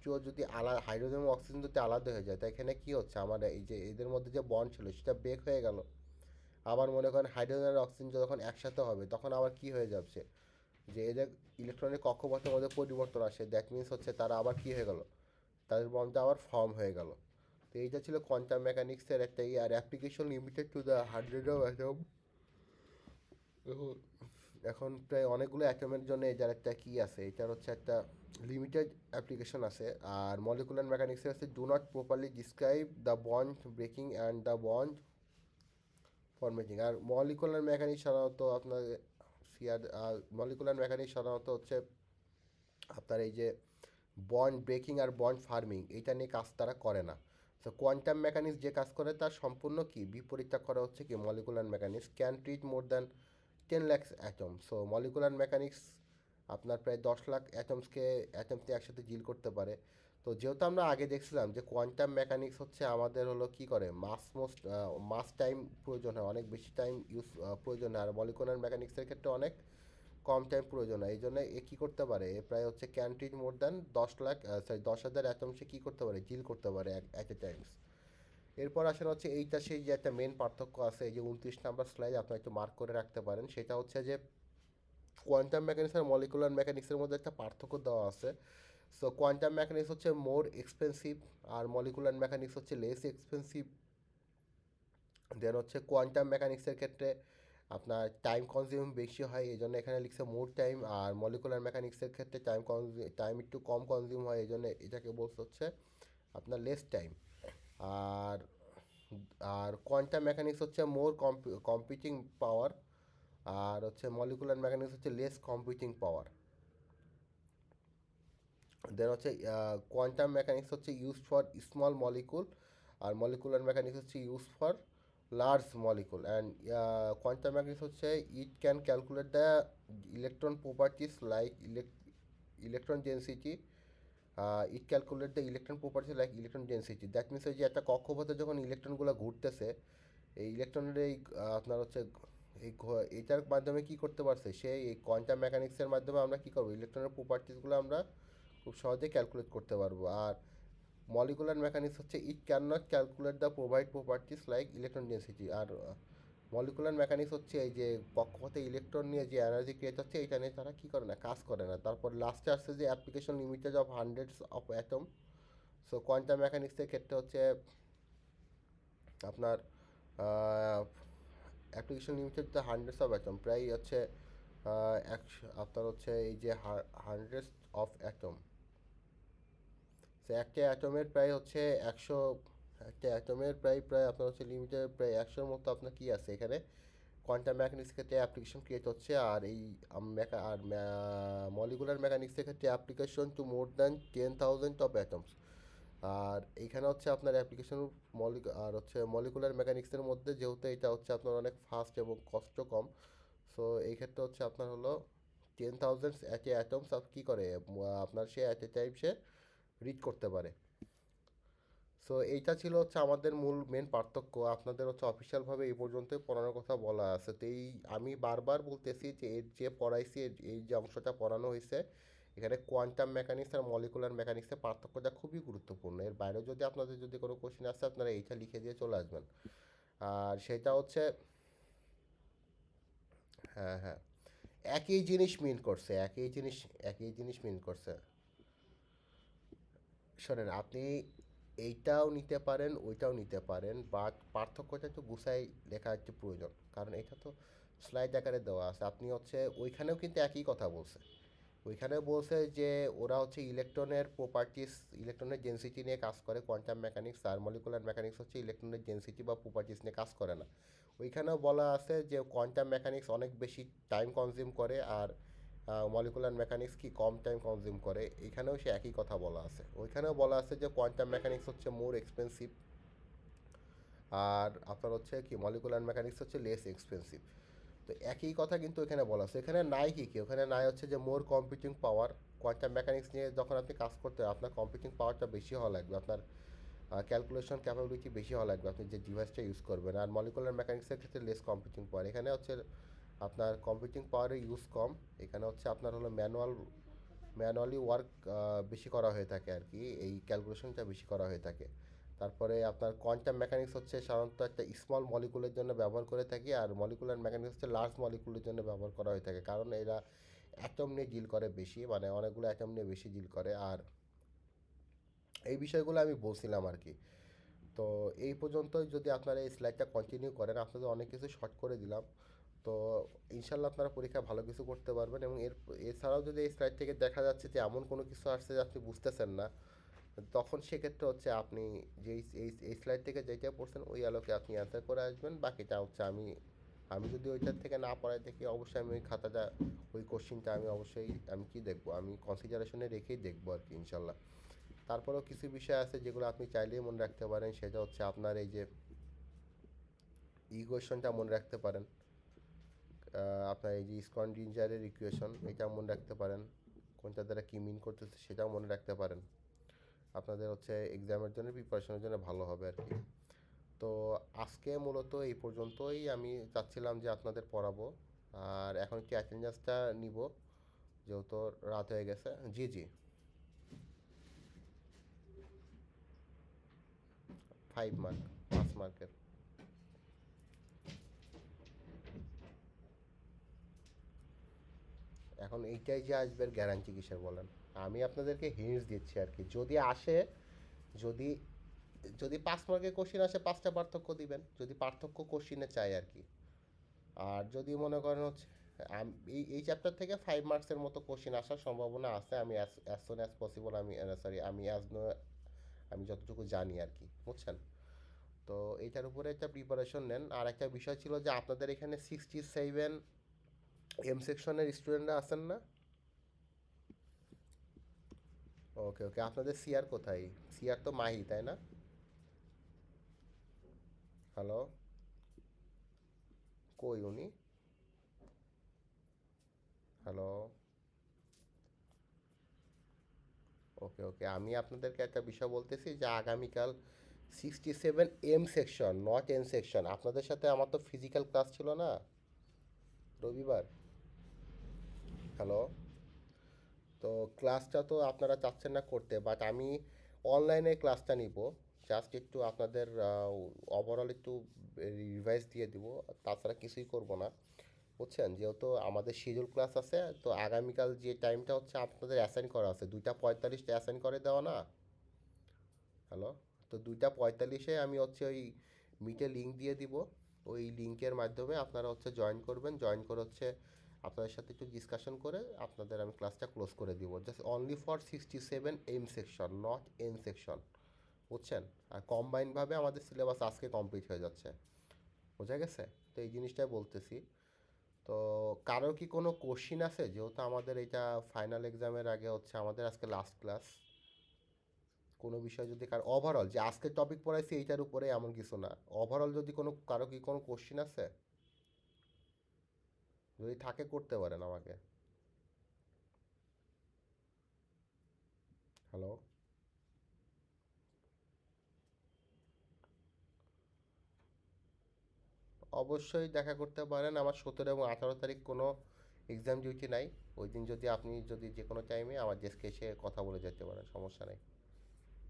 টু ও যদি আলাদা, হাইড্রোজেন ও অক্সিজেন যদি আলাদা হয়ে যায়, তো এখানে কী হচ্ছে, আমার এই যে এদের মধ্যে যে বন্ড ছিল সেটা ব্রেক হয়ে গেল। আবার মনে করেন হাইড্রোজেন আর অক্সিজেন যখন একসাথে হবে তখন আবার কী হয়ে যাচ্ছে, যে এদের ইলেকট্রনের কক্ষপথের মধ্যে পরিবর্তন আসে, দ্যাট মিনস হচ্ছে তারা আবার কী হয়ে গেল, তাদের বন্ডটা আবার ফর্ম হয়ে গেল। তো এইটা ছিল কোয়ান্টাম মেকানিক্সের একটা আর application limited to the hundred of atom. এখন প্রায় অনেকগুলো অ্যাটমের জন্য এটার একটা কী আছে, এটার হচ্ছে একটা লিমিটেড অ্যাপ্লিকেশন আছে। আর মলিকুলার মেকানিক্সের আছে do not properly describe the bond breaking and the bond formatting. আর মলিকুলার মেকানিক্স সাধারণত আপনার সিআর, মলিকুলার মেকানিক্স সাধারণত হচ্ছে আপনার এই যে বন্ড ব্রেকিং আর বন্ড ফার্মিং এইটা নিয়ে কাজ তারা করে না। তো কোয়ান্টাম মেকানিক্স যে কাজ করে তার সম্পূর্ণ কি বিপরীতটা করা হচ্ছে কি molecular mechanics can treat more than 10 lakh atom. So molecular mechanics আপনার প্রায় 10 লাখ অ্যাটমসকে একসাথে ডিল করতে পারে। তো যেহেতু আমরা আগে দেখছিলাম যে কোয়ান্টাম মেকানিক্স হচ্ছে আমাদের হলো কি করে মাস টাইম প্রয়োজন হয়, অনেক বেশি টাইম প্রয়োজন হয়, আর মলিকুলার মেকানিক্সের ক্ষেত্রে অনেক কম টাইম প্রয়োজন হয়। এই জন্য এ কী করতে পারে, এ প্রায় হচ্ছে canteen more than 10 lakh, sorry 10,000 অ্যাটমসে কী করতে পারে, ডিল করতে পারে অ্যাট এ টাইমস। এরপর আসেন হচ্ছে এইটা সেই যে একটা মেন পার্থক্য আছে, এই যে 29 নাম্বার স্লাইড আপনার একটু মার্ক করে রাখতে পারেন, সেটা হচ্ছে যে কোয়ান্টাম মেকানিক্স আর মলিকুলার মেকানিক্সের মধ্যে একটা পার্থক্য দেওয়া আছে। সো কোয়ান্টাম মেকানিক্স হচ্ছে মোর এক্সপেন্সিভ আর মলিকুলার মেকানিক্স হচ্ছে লেস এক্সপেন্সিভ। দেন হচ্ছে কোয়ান্টাম মেকানিক্সের ক্ষেত্রে আপনার টাইম কনজিউম বেশি হয়, এই জন্য এখানে লিখছে মোর টাইম। আর মলিকুলার মেকানিক্সের ক্ষেত্রে টাইম একটু কম কনজিউম হয়, এই জন্য এটাকে বলতে হচ্ছে আপনার লেস টাইম। আর আর কোয়ান্টাম মেকানিক্স হচ্ছে মোর কম্পিউটিং পাওয়ার, আর হচ্ছে মলিকুলার মেকানিক্স হচ্ছে লেস কম্পিউটিং পাওয়ার। দেন হচ্ছে কোয়ান্টাম মেকানিক্স হচ্ছে ইউজ ফর স্মল মলিকুল, আর মলিকুলার মেকানিক্স হচ্ছে use for large molecule. And quantum mechanics হচ্ছে it can calculate the electron properties like electron density, it calculate the electron properties like electron density. That means যে একটা কক্ষপথে যখন ইলেকট্রনগুলো ঘুরতেছে, এই ইলেকট্রনের এই আপনার হচ্ছে এইটার মাধ্যমে কি করতে পারছে সে, এই কোয়ান্টাম মেকানিক্সের মাধ্যমে আমরা কি করবো, ইলেকট্রনের প্রপার্টিসগুলো আমরা খুব সহজে ক্যালকুলেট করতে পারবো। আর মলিকুলার মেকানিক্স হচ্ছে it can not calculate the provide properties like electron density. আর মলিকুলার মেকানিক্স হচ্ছে এই যে কক্ষপথে ইলেকট্রন নিয়ে যে এনার্জি ক্রিয়েট হচ্ছে এইটা নিয়ে তারা কী করে না, কাজ করে না। তারপর লাস্টে আসছে যে application limited of hundreds of atom. So quantum মেকানিক্সের ক্ষেত্রে হচ্ছে আপনার application limited the hundreds of atom, প্রায় হচ্ছে একশো আপনার হচ্ছে এই যে হান্ড্রেডস অফ অ্যাটম। সে একটা অ্যাটমের প্রায় হচ্ছে 100, একটা অ্যাটমের প্রায় প্রায় আপনার হচ্ছে লিমিটেড প্রায় 100-র মতো আপনার কী আছে এখানে কোয়ান্টাম মেকানিক্স ক্ষেত্রে অ্যাপ্লিকেশন ক্রিয়েট হচ্ছে। আর এই মলিকুলার মেকানিক্সের ক্ষেত্রে application to more than 10,000 of atoms. আর এইখানে হচ্ছে আপনার অ্যাপ্লিকেশন আর হচ্ছে মলিকুলার মেকানিক্সের মধ্যে যেহেতু এটা হচ্ছে আপনার অনেক ফাস্ট এবং কষ্ট কম, সো এই ক্ষেত্রে হচ্ছে আপনার হলো 10,000 অ্যাট এ অ্যাটমস কী করে আপনার সে অ্যাট এ টাইম সে রিড করতে পারে। সো এইটা ছিল হচ্ছে আমাদের মূল মেন পার্থক্য। আপনাদের হচ্ছে অফিসিয়ালভাবে এই পর্যন্তই পড়ানোর কথা বলা আছে। তো এই আমি বারবার বলতেছি যে এর যে পড়াইছি এই যে অংশটা পড়ানো হয়েছে এখানে কোয়ান্টাম মেকানিক্স আর মলিকুলার মেকানিক্সের পার্থক্যটা খুবই গুরুত্বপূর্ণ। এর বাইরেও যদি আপনাদের যদি কোনো কোশ্চেন আসে আপনারা এইটা লিখে দিয়ে চলে আসবেন। আর সেটা হচ্ছে, হ্যাঁ হ্যাঁ, একই জিনিস মিন করছে, একই জিনিস মিন করছে। শোনেন, আপনি এইটাও নিতে পারেন ওইটাও নিতে পারেন, বাট পার্থক্যটা একটু গুছাই লেখা একটু প্রয়োজন, কারণ এটা তো স্লাইড আকারে দেওয়া আছে। আপনি হচ্ছে ওইখানেও কিন্তু একই কথা বলছে, ওইখানেও বলছে যে ওরা হচ্ছে ইলেকট্রনের প্রপার্টিস, ইলেকট্রনের ডেন্সিটি নিয়ে কাজ করে কোয়ান্টাম মেকানিক্স, আর মলিকুলার মেকানিক্স হচ্ছে ইলেকট্রনের ডেন্সিটি বা প্রপার্টিস নিয়ে কাজ করে না। ওইখানেও বলা আছে যে কোয়ান্টাম মেকানিক্স অনেক বেশি টাইম কনজিউম করে, আর মলিকুলার মেকানিক্স কি কম টাইম কনজিউম করে, এখানেও সে একই কথা বলা আছে। ওইখানেও বলা আছে যে কোয়ান্টাম মেকানিক্স হচ্ছে মোর এক্সপেন্সিভ, আর আপনার হচ্ছে কি মলিকুলার মেকানিক্স হচ্ছে লেস এক্সপেন্সিভ। তো একই কথা কিন্তু এখানে বলা আছে। এখানে নাই কি ওখানে নাই হচ্ছে যে মোর কম্পিউটিং পাওয়ার। কোয়ান্টাম মেকানিক্স নিয়ে যখন আপনি কাজ করতে আপনার কম্পিউটিং পাওয়ারটা বেশি হওয়া লাগবে, আপনার ক্যালকুলেশন ক্যাপাবিলিটি বেশি হওয়া লাগবে আপনি যে ডিভাইসটা ইউজ করবেন। আর মলিকুলার মেকানিক্সের ক্ষেত্রে লেস কম্পিউটিং পাওয়ার, এখানে হচ্ছে আপনার কম্পিউটিং পাওয়ারের ইউজ কম। এখানে হচ্ছে আপনার হলো ম্যানুয়ালি ওয়ার্ক বেশি করা হয়ে থাকে আর কি, এই ক্যালকুলেশনটা বেশি করা হয়ে থাকে। তারপরে আপনার কোয়ান্টাম মেকানিক্স হচ্ছে সাধারণত একটা স্মল মলিকুলের জন্য ব্যবহার করে থাকি, আর মলিকুলার মেকানিক্স হচ্ছে লার্জ মলিকুলের জন্য ব্যবহার করা হয়ে থাকে, কারণ এরা অ্যাটম নিয়ে ডিল করে বেশি, মানে অনেকগুলো অ্যাটম নিয়ে বেশি ডিল করে। আর এই বিষয়গুলো আমি বলছিলাম আর কি। তো এই পর্যন্তই, যদি আপনারা এই স্লাইডটা কন্টিনিউ করেন, আপনাদের অনেক কিছু শর্ট করে দিলাম। তো ইনশাল্লাহ আপনারা পরীক্ষা ভালো কিছু করতে পারবেন। এবং এছাড়াও যদি এই স্লাইড থেকে দেখা যাচ্ছে যে এমন কোনো কিছু আসছে যে আপনি বুঝতেছেন না, তখন সেক্ষেত্রে হচ্ছে আপনি যে এই স্লাইড থেকে যেটা পড়ছেন ওই আলোকে আপনি অ্যান্সার করে আসবেন। বাকিটা হচ্ছে আমি আমি যদি ওইটার থেকে না পড়াই দেখি, অবশ্যই আমি ওই খাতাটা ওই কোশ্চিনটা আমি অবশ্যই আমি কি দেখবো, আমি কনসিডারেশনে রেখেই দেখবো আর কি ইনশাল্লাহ। তারপরেও কিছু বিষয় আছে যেগুলো আপনি চাইলেই মনে রাখতে পারেন, সেটা হচ্ছে আপনার এই যে ইকুয়েশনটা মনে রাখতে পারেন। আপনার এই যে স্ক্রডিঞ্জারের ইকুয়েশন এটা মনে রাখতে পারেন, কোনটা দ্বারা কী মিন করতেছে সেটাও মনে রাখতে পারেন। আপনাদের হচ্ছে এক্সামের জন্য প্রিপারেশনের জন্য ভালো হবে আর কি। তো আজকে মূলত এই পর্যন্তই আমি চাচ্ছিলাম যে আপনাদের পড়াবো। আর এখন কি অ্যাটেন্ডেন্সটা নিব, যেহেতু রাত হয়ে গেছে। জি জি, 5 মার্ক, 5 মার্কের। এখন এইটাই যে আসবে গ্যারান্টি কিসের বলেন? আমি আপনাদেরকে হিন্টস দিচ্ছি আর কি, যদি আসে, যদি যদি 5 মার্কের কোশ্চিন আসে 5টা পার্থক্য দিবেন, যদি পার্থক্য কোশ্চিনে চাই আর কি। আর যদি মনে করেন হচ্ছে এই চ্যাপ্টার থেকে 5 মার্কসের মতো কোশ্চিন আসার সম্ভাবনা আছে, আমি অ্যাজ সুন অ্যাজ পসিবল, আমি সরি আমি আমি যতটুকু জানি আর কি, বুঝছেন? তো এইটার উপরে একটা প্রিপারেশন নেন। আর একটা বিষয় ছিল যে আপনাদের এখানে 67 এম সেকশনের স্টুডেন্টরা আছেন না? ওকে ওকে, আপনাদের সিআর কোথায়? সিআর তো মাহি, তাই না? হ্যালো, কই উনি? হ্যালো। ওকে ওকে, আমি আপনাদেরকে একটা বিষয় বলতেছি যে আগামীকাল 67 M section, not N section. আপনাদের সাথে আমার তো ফিজিক্যাল ক্লাস ছিল না রবিবার? হ্যালো। তো ক্লাসটা তো আপনারা চাচ্ছেন না করতে, বাট আমি অনলাইনে ক্লাসটা নিব। জাস্ট একটু আপনাদের ওভারঅল একটু রিভাইজ দিয়ে দিব, তাছাড়া কিছুই করব না, বুঝছেন? যেহেতু আমাদের শিডিউল ক্লাস আছে, তো আগামীকাল যে টাইমটা হচ্ছে আপনাদের অ্যাসাইন করা আছে 2:45 অ্যাসাইন করে দেওয়া না? হ্যালো। তো 2:45 আমি হচ্ছে ওই মিটে লিঙ্ক দিয়ে দিব। ওই লিঙ্কের মাধ্যমে আপনারা হচ্ছে জয়েন করবেন, জয়েন করে হচ্ছে আপনাদের সাথে একটু ডিসকাশন করে আপনাদের আমি ক্লাসটা ক্লোজ করে দিব, just only for 67 M section, not N section, বুঝছেন? আর কম্বাইনভাবে আমাদের সিলেবাস আজকে কমপ্লিট হয়ে যাচ্ছে, বোঝা গেছে? তো এই জিনিসটাই বলতেছি। তো কারো কি কোনো কোশ্চিন আছে, যেহেতু আমাদের এটা ফাইনাল এক্সামের আগে হচ্ছে আমাদের আজকে লাস্ট ক্লাস? কোনো বিষয় যদি কার ওভারঅল যে আজকে টপিক পড়াইছি এইটার উপরে এমন কিছু না, ওভারঅল যদি কোনো কারো কি কোনো কোশ্চিন আছে, যদি থাকে করতে পারেন আমাকে। হ্যালো। অবশ্যই দেখা করতে পারেন, আমার 17 এবং 18 তারিখ কোনো এক্সাম ডিউটি নাই। ওই দিন যদি আপনি যদি যে কোনো টাইমে আমার ডেস্কে এসে কথা বলে যেতে পারেন, সমস্যা নেই,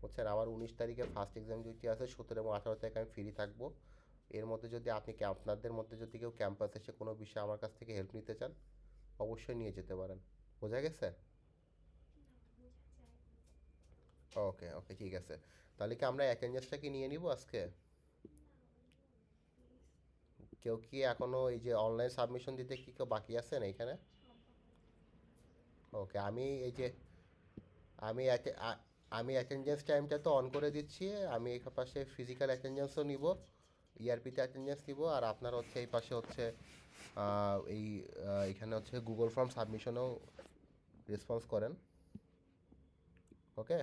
বুঝছেন? আমার 19 তারিখে ফার্স্ট এক্সাম ডিউটি আছে, 17 এবং 18 তারিখ আমি ফ্রি থাকবো। এর মধ্যে যদি আপনি আপনাদের মধ্যে যদি কেউ ক্যাম্পাসে এসে কোনো বিষয়ে আমার কাছ থেকে হেল্প নিতে চান, অবশ্যই নিয়ে যেতে পারেন, বোঝা গেছে? ওকে ওকে, ঠিক আছে। তাহলে কি আমরা অ্যাটেন্ডেন্সটা কি নিয়ে নিব আজকে? কেউ কি এখনও এই যে অনলাইন সাবমিশন দিতে কি কেউ বাকি আছেন এইখানে? ওকে, আমি এই যে আমি আমি অ্যাটেন্ডেন্স টাইমটা তো অন করে দিচ্ছি। আমি এই পাশে ফিজিক্যাল অ্যাটেন্ডেন্সও নিব, ইআরপিতে অ্যাটেন্ডেন্স নিব, আর আপনার হচ্ছে এই পাশে হচ্ছে এখানে হচ্ছে গুগল ফর্ম সাবমিশনেও রেসপন্স করেন। ওকে,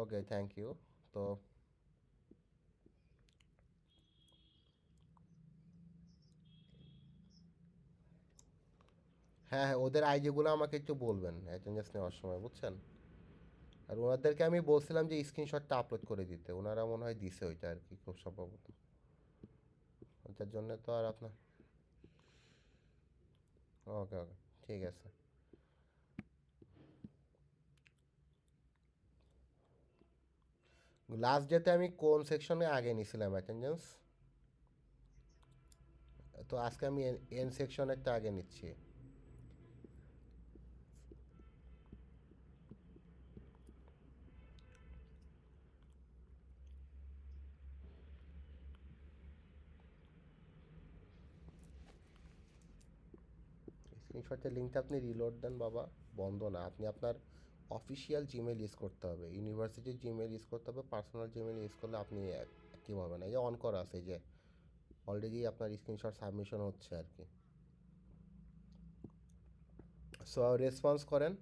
ওকে, থ্যাংক ইউ। তো হ্যাঁ হ্যাঁ, ওদের আইডিগুলো আমাকে একটু বলবেন অ্যাটেন্ডেন্স নেওয়ার সময়, বুঝছেন? আর ওনাদেরকে আমি বলছিলাম যে স্ক্রিনশটটা আপলোড করে দিতে, ওনারা মনে হয় দিছে ওইটা আর কি, খুব সম্ভবত। ওইটার জন্য তো আর আপনার, ওকে ওকে, ঠিক আছে। লাস্ট ডেতে আমি কোন সেকশনে আগে নিছিলাম অ্যাটেন্ডেন্স? তো আজকে আমি এন সেকশনেরটা আগে নিচ্ছি। স্ক্রিনশটের লিঙ্কটা আপনি রিলোড দেন বাবা, বন্ধ না। আপনি আপনার অফিসিয়াল জিমেল ইউজ করতে হবে, ইউনিভার্সিটির জিমেল ইউজ করতে হবে। পার্সোনাল জিমেল ইউজ করলে আপনি অ্যাক্টিভ হবে না। এই যে অন করা আছে, এই যে অলরেডি আপনার স্ক্রিনশট সাবমিশন হচ্ছে আর কি। সো রেসপন্স করেন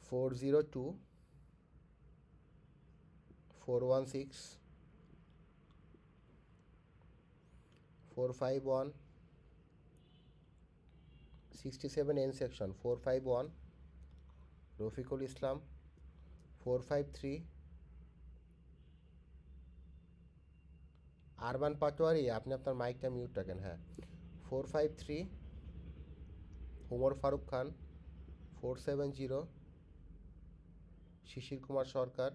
402-416-451-67 N section 451, Rafiqul Islam 453, urban Patwari. আপনি আপনার মাইকটা মিউট রাখেন, হ্যাঁ। 453, উমর ফারুক খান 470, শিশির কুমার সরকার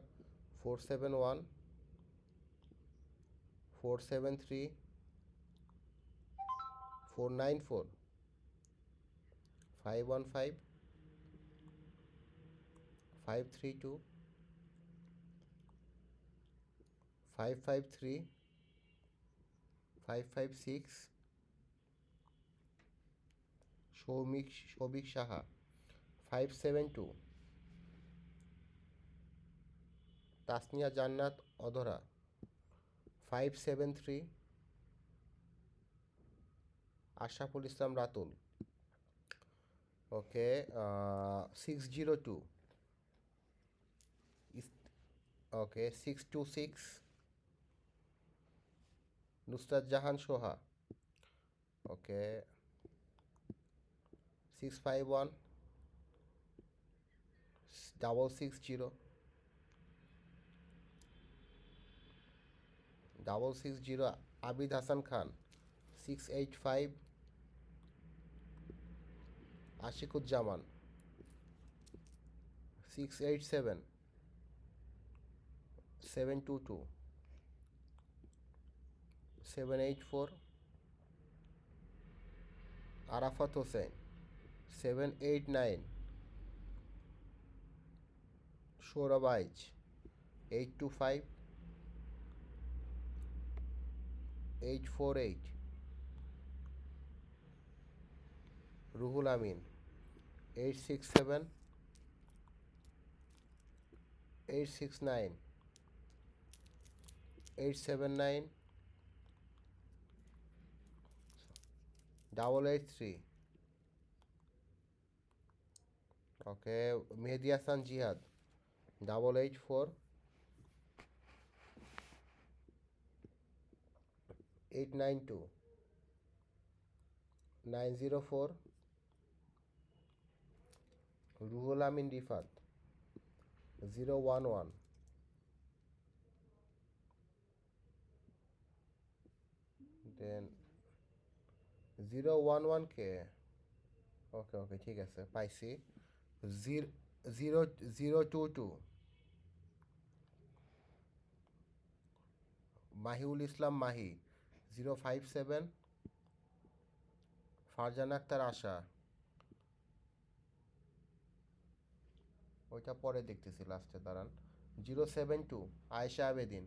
471, 473, 494, 515, 532, 553, 556, সৌমিক সাহা 572, তাসনিয়া জান্নাত অধরা 573, আশরাফুল ইসলাম রাতুল, ওকে, 602, ওকে, 626, নুসরাত জাহান সোহা, ওকে, 651, 660, 660, আবিদ হাসান খান 685, আশিকুজ্জামান 687, 722, 784, আরাফাত হোসেন 789, সৌরভ আইচ 825, 848, রুহুল আমিন 867, 869, 879, 883, ওকে, মেহেদি হাসান জিহাদ 884, 892, 904, রুহুল আমিন রিফাত 011, দেন 011 কে, ওকে ওকে, ঠিক আছে, পাইছি। 022, মাহিউল ইসলাম মাহি 057, ফারজানা আক্তার আশা, ওইটা পরে দেখতেছি লাস্টে, দাঁড়ান। 072, আয়েশা আবেদিন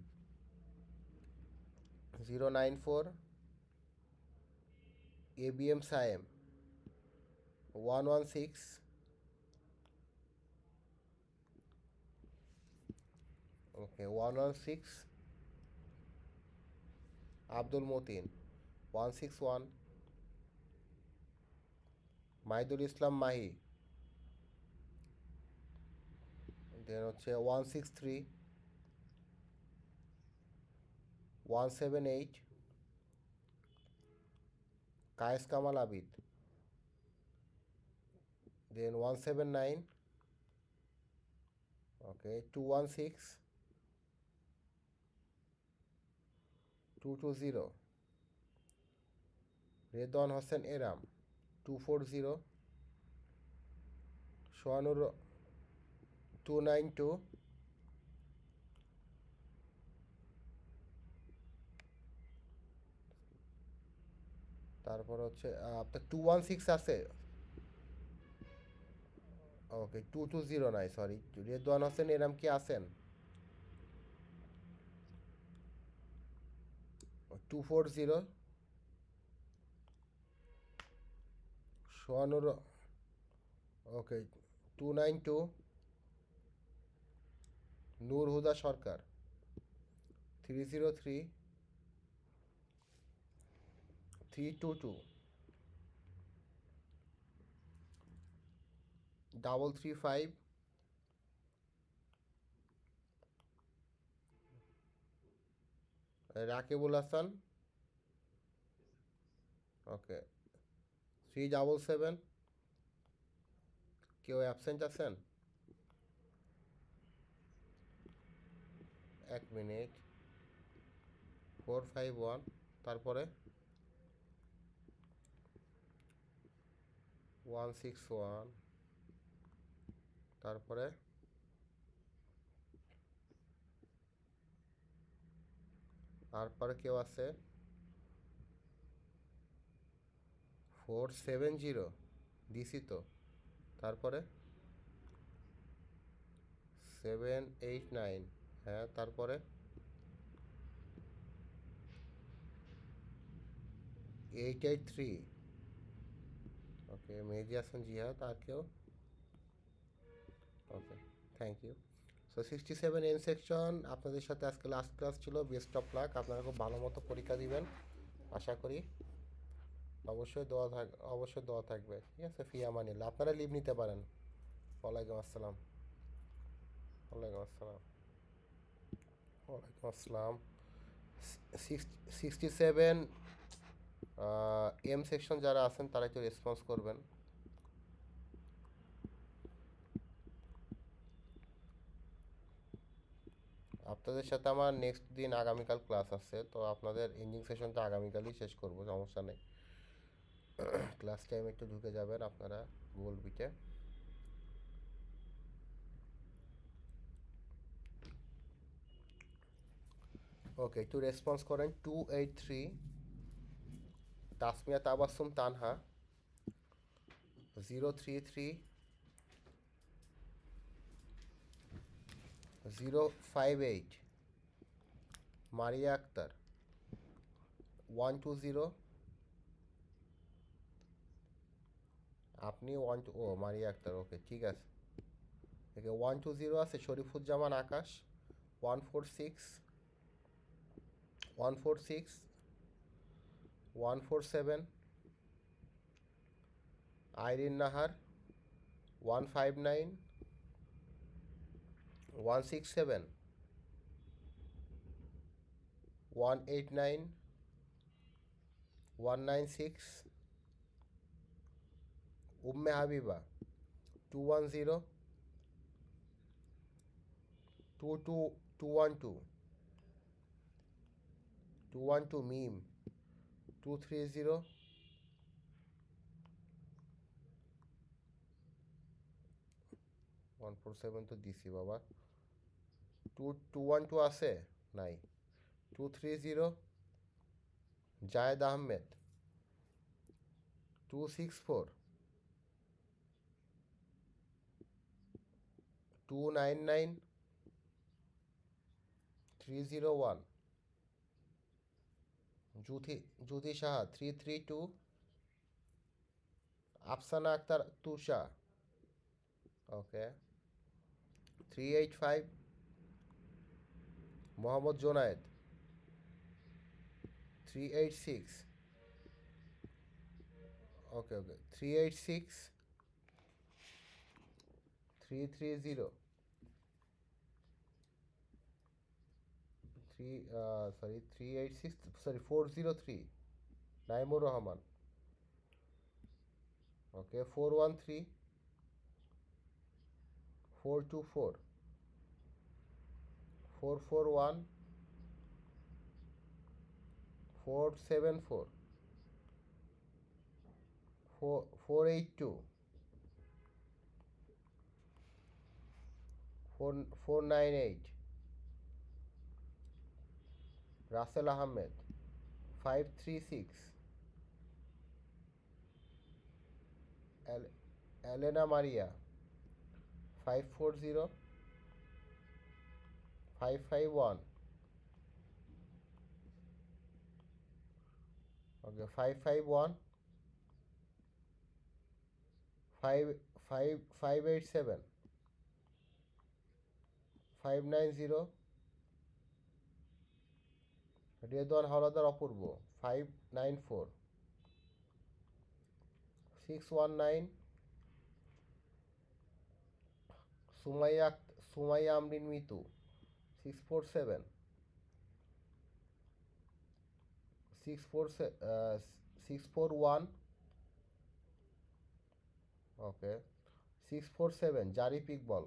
094, ABM সায়েম 116, ওকে, 116, আব্দুল মতিন 161, মাহিদুল ইসলাম মাহি, দেন হচ্ছে 163, 178, কায়েস কামাল আবিদ, দেন 179, ওকে 216, 220, রেদওয়ান হোসেন এরাম 240, সোহানুর 292, তারপর হচ্ছে আপনার 216 আছে, ওকে 220 নাই সরি, রেদওয়ান হোসেন এরাম কি আছেন? 240, সোহানুর, ওকে 292, নূর হুদা সরকার 303, 322, 335, রাকিবুল হাসান, ওকে 377, কেউ অ্যাবসেন্ট আছেন? 1 মিনিট, 451, তারপরে 161, তারপরে তারপরে কেউ আছে? 470 দিছি তো, তারপরে 789, হ্যাঁ তারপরে 883, ওকে মেহেদি হাসান জিহাদ, আর কেউ? Okay, thank you. So 67 N section আপনাদের সাথে আজকে লাস্ট ক্লাস ছিল। বেস্ট অফ লাক, আপনারা খুব ভালো মতো পরীক্ষা দিবেন আশা করি। অবশ্যই দোয়া থাকবে, ঠিক আছে? ফি আমানিল্লাহ, আপনারা লিভ নিতে পারেন। ওয়ালাইকুম আসসালাম। ওয়ালাইকুম আসসালাম। ওয়ালাইকুম আসসালাম। 67 এম সেকশন যারা আছেন তারা একটু রেসপন্স করবেন। আপনাদের সাথে আমার নেক্সট দিন আগামীকাল ক্লাস আছে, তো আপনাদের এন্ডিং সেশনটা আগামীকালই শেষ করবো, সমস্যা নেই। ক্লাস টাইমে একটু ঢুকে যাবেন আপনারা গুগল মিটে। ওকে, একটু রেসপন্স করেন। 283, তাসমিয়া তাবাসসুম তানহা 033, 058, মারিয়া আক্তার 120, আপনি মারিয়া আক্তার, ওকে ঠিক আছে। ওকে 120 আছে। শরীফুজ্জামান আকাশ 146, 146, 147, আইরিন নাহার 159, 167, 189, 196, উম্মে হাবিবা 210, 212, 212 মিম 230, 147 তো দিছি বাবা। 212 আছে? নাই। 230, জায়েদ আহমেদ 264, 299, 301, জুথি সাহা 332, আফসানা আক্তার তুষা, ওকে 385, মোহাম্মদ জোনায়েদ 386, ওকে ওকে 386 330 386 সরি 403 নাইমুর রহমান। ওকে 413 424 441 474 482 498 রাসেল আহমেদ 536 এলেনা মারিয়া 540 551 ওকে 551 587 590 রেদওয়ান হাওলাদার অপূর্ব 594 619 সুমাইয়া আমরিন মিতু 647 641 ওকে 647 জারিফ ইকবল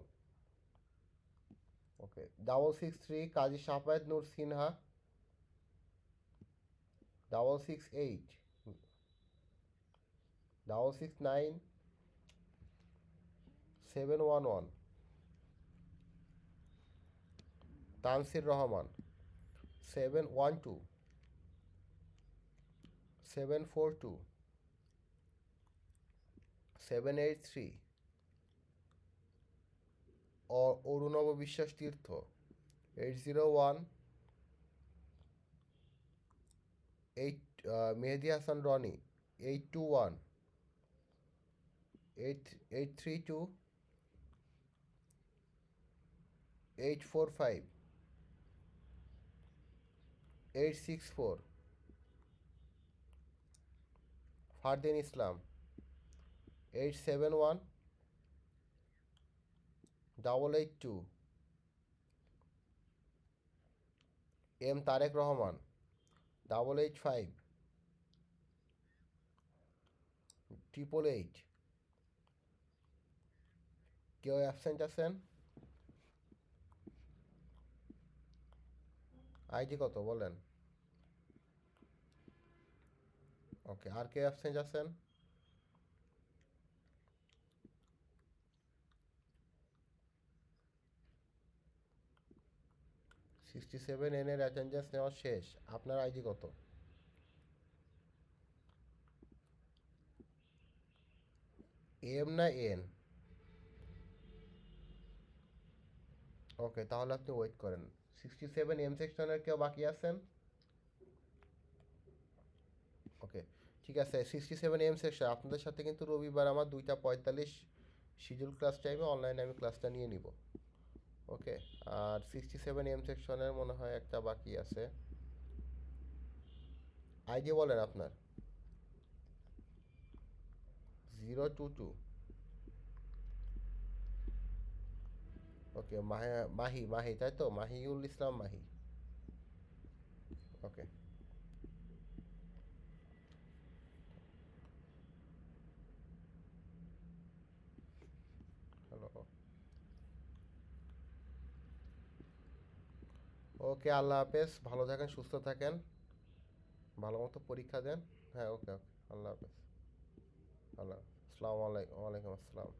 ওকে 663 কাজী শাফায়েত নূর সিনহা 668 669 711 তানসির রহমান 712 742 783 অরুণব বিশ্বাস তীর্থ 801 মেহেদি হাসান রনি 821 832 845 864 ফারদিন ইসলাম 871 882 এম তারেক রহমান 885 888 কেউ অ্যাবসেন্ট আছেন? আইডি কত বলেন? ওকে আর কে অ্যাবসেন্ট আছেন? $67 এর অ্যাটেন্ডেন্স নেওয়া শেষ। আপনার আইডি কত? এম না এন? ওকে তাহলে আপনি ওয়েট করেন। 67 এম সেকশনের কেউ বাকি আছেন? ওকে ঠিক আছে 67 এম সেকশন আপনাদের সাথে কিন্তু রবিবার আমার 2:45 শিডিউল ক্লাস টাইমে অনলাইনে আমি ক্লাসটা নিয়ে নিব। ওকে আর 67 এম সেকশনের মনে হয় একটা বাকি আছে। আইডি বলেন আপনার। 022 ওকে মাহি তাই তো? মাহিউল ইসলাম মাহি। ওকে হ্যালো ওকে আল্লাহ হাফেজ, ভালো থাকেন সুস্থ থাকেন, ভালো মতো পরীক্ষা দেন। হ্যাঁ ওকে ওকে আল্লাহ হাফেজ। আল্লাহ আসসালামু আলাইকুম ওয়ালাইকুম আসসালাম।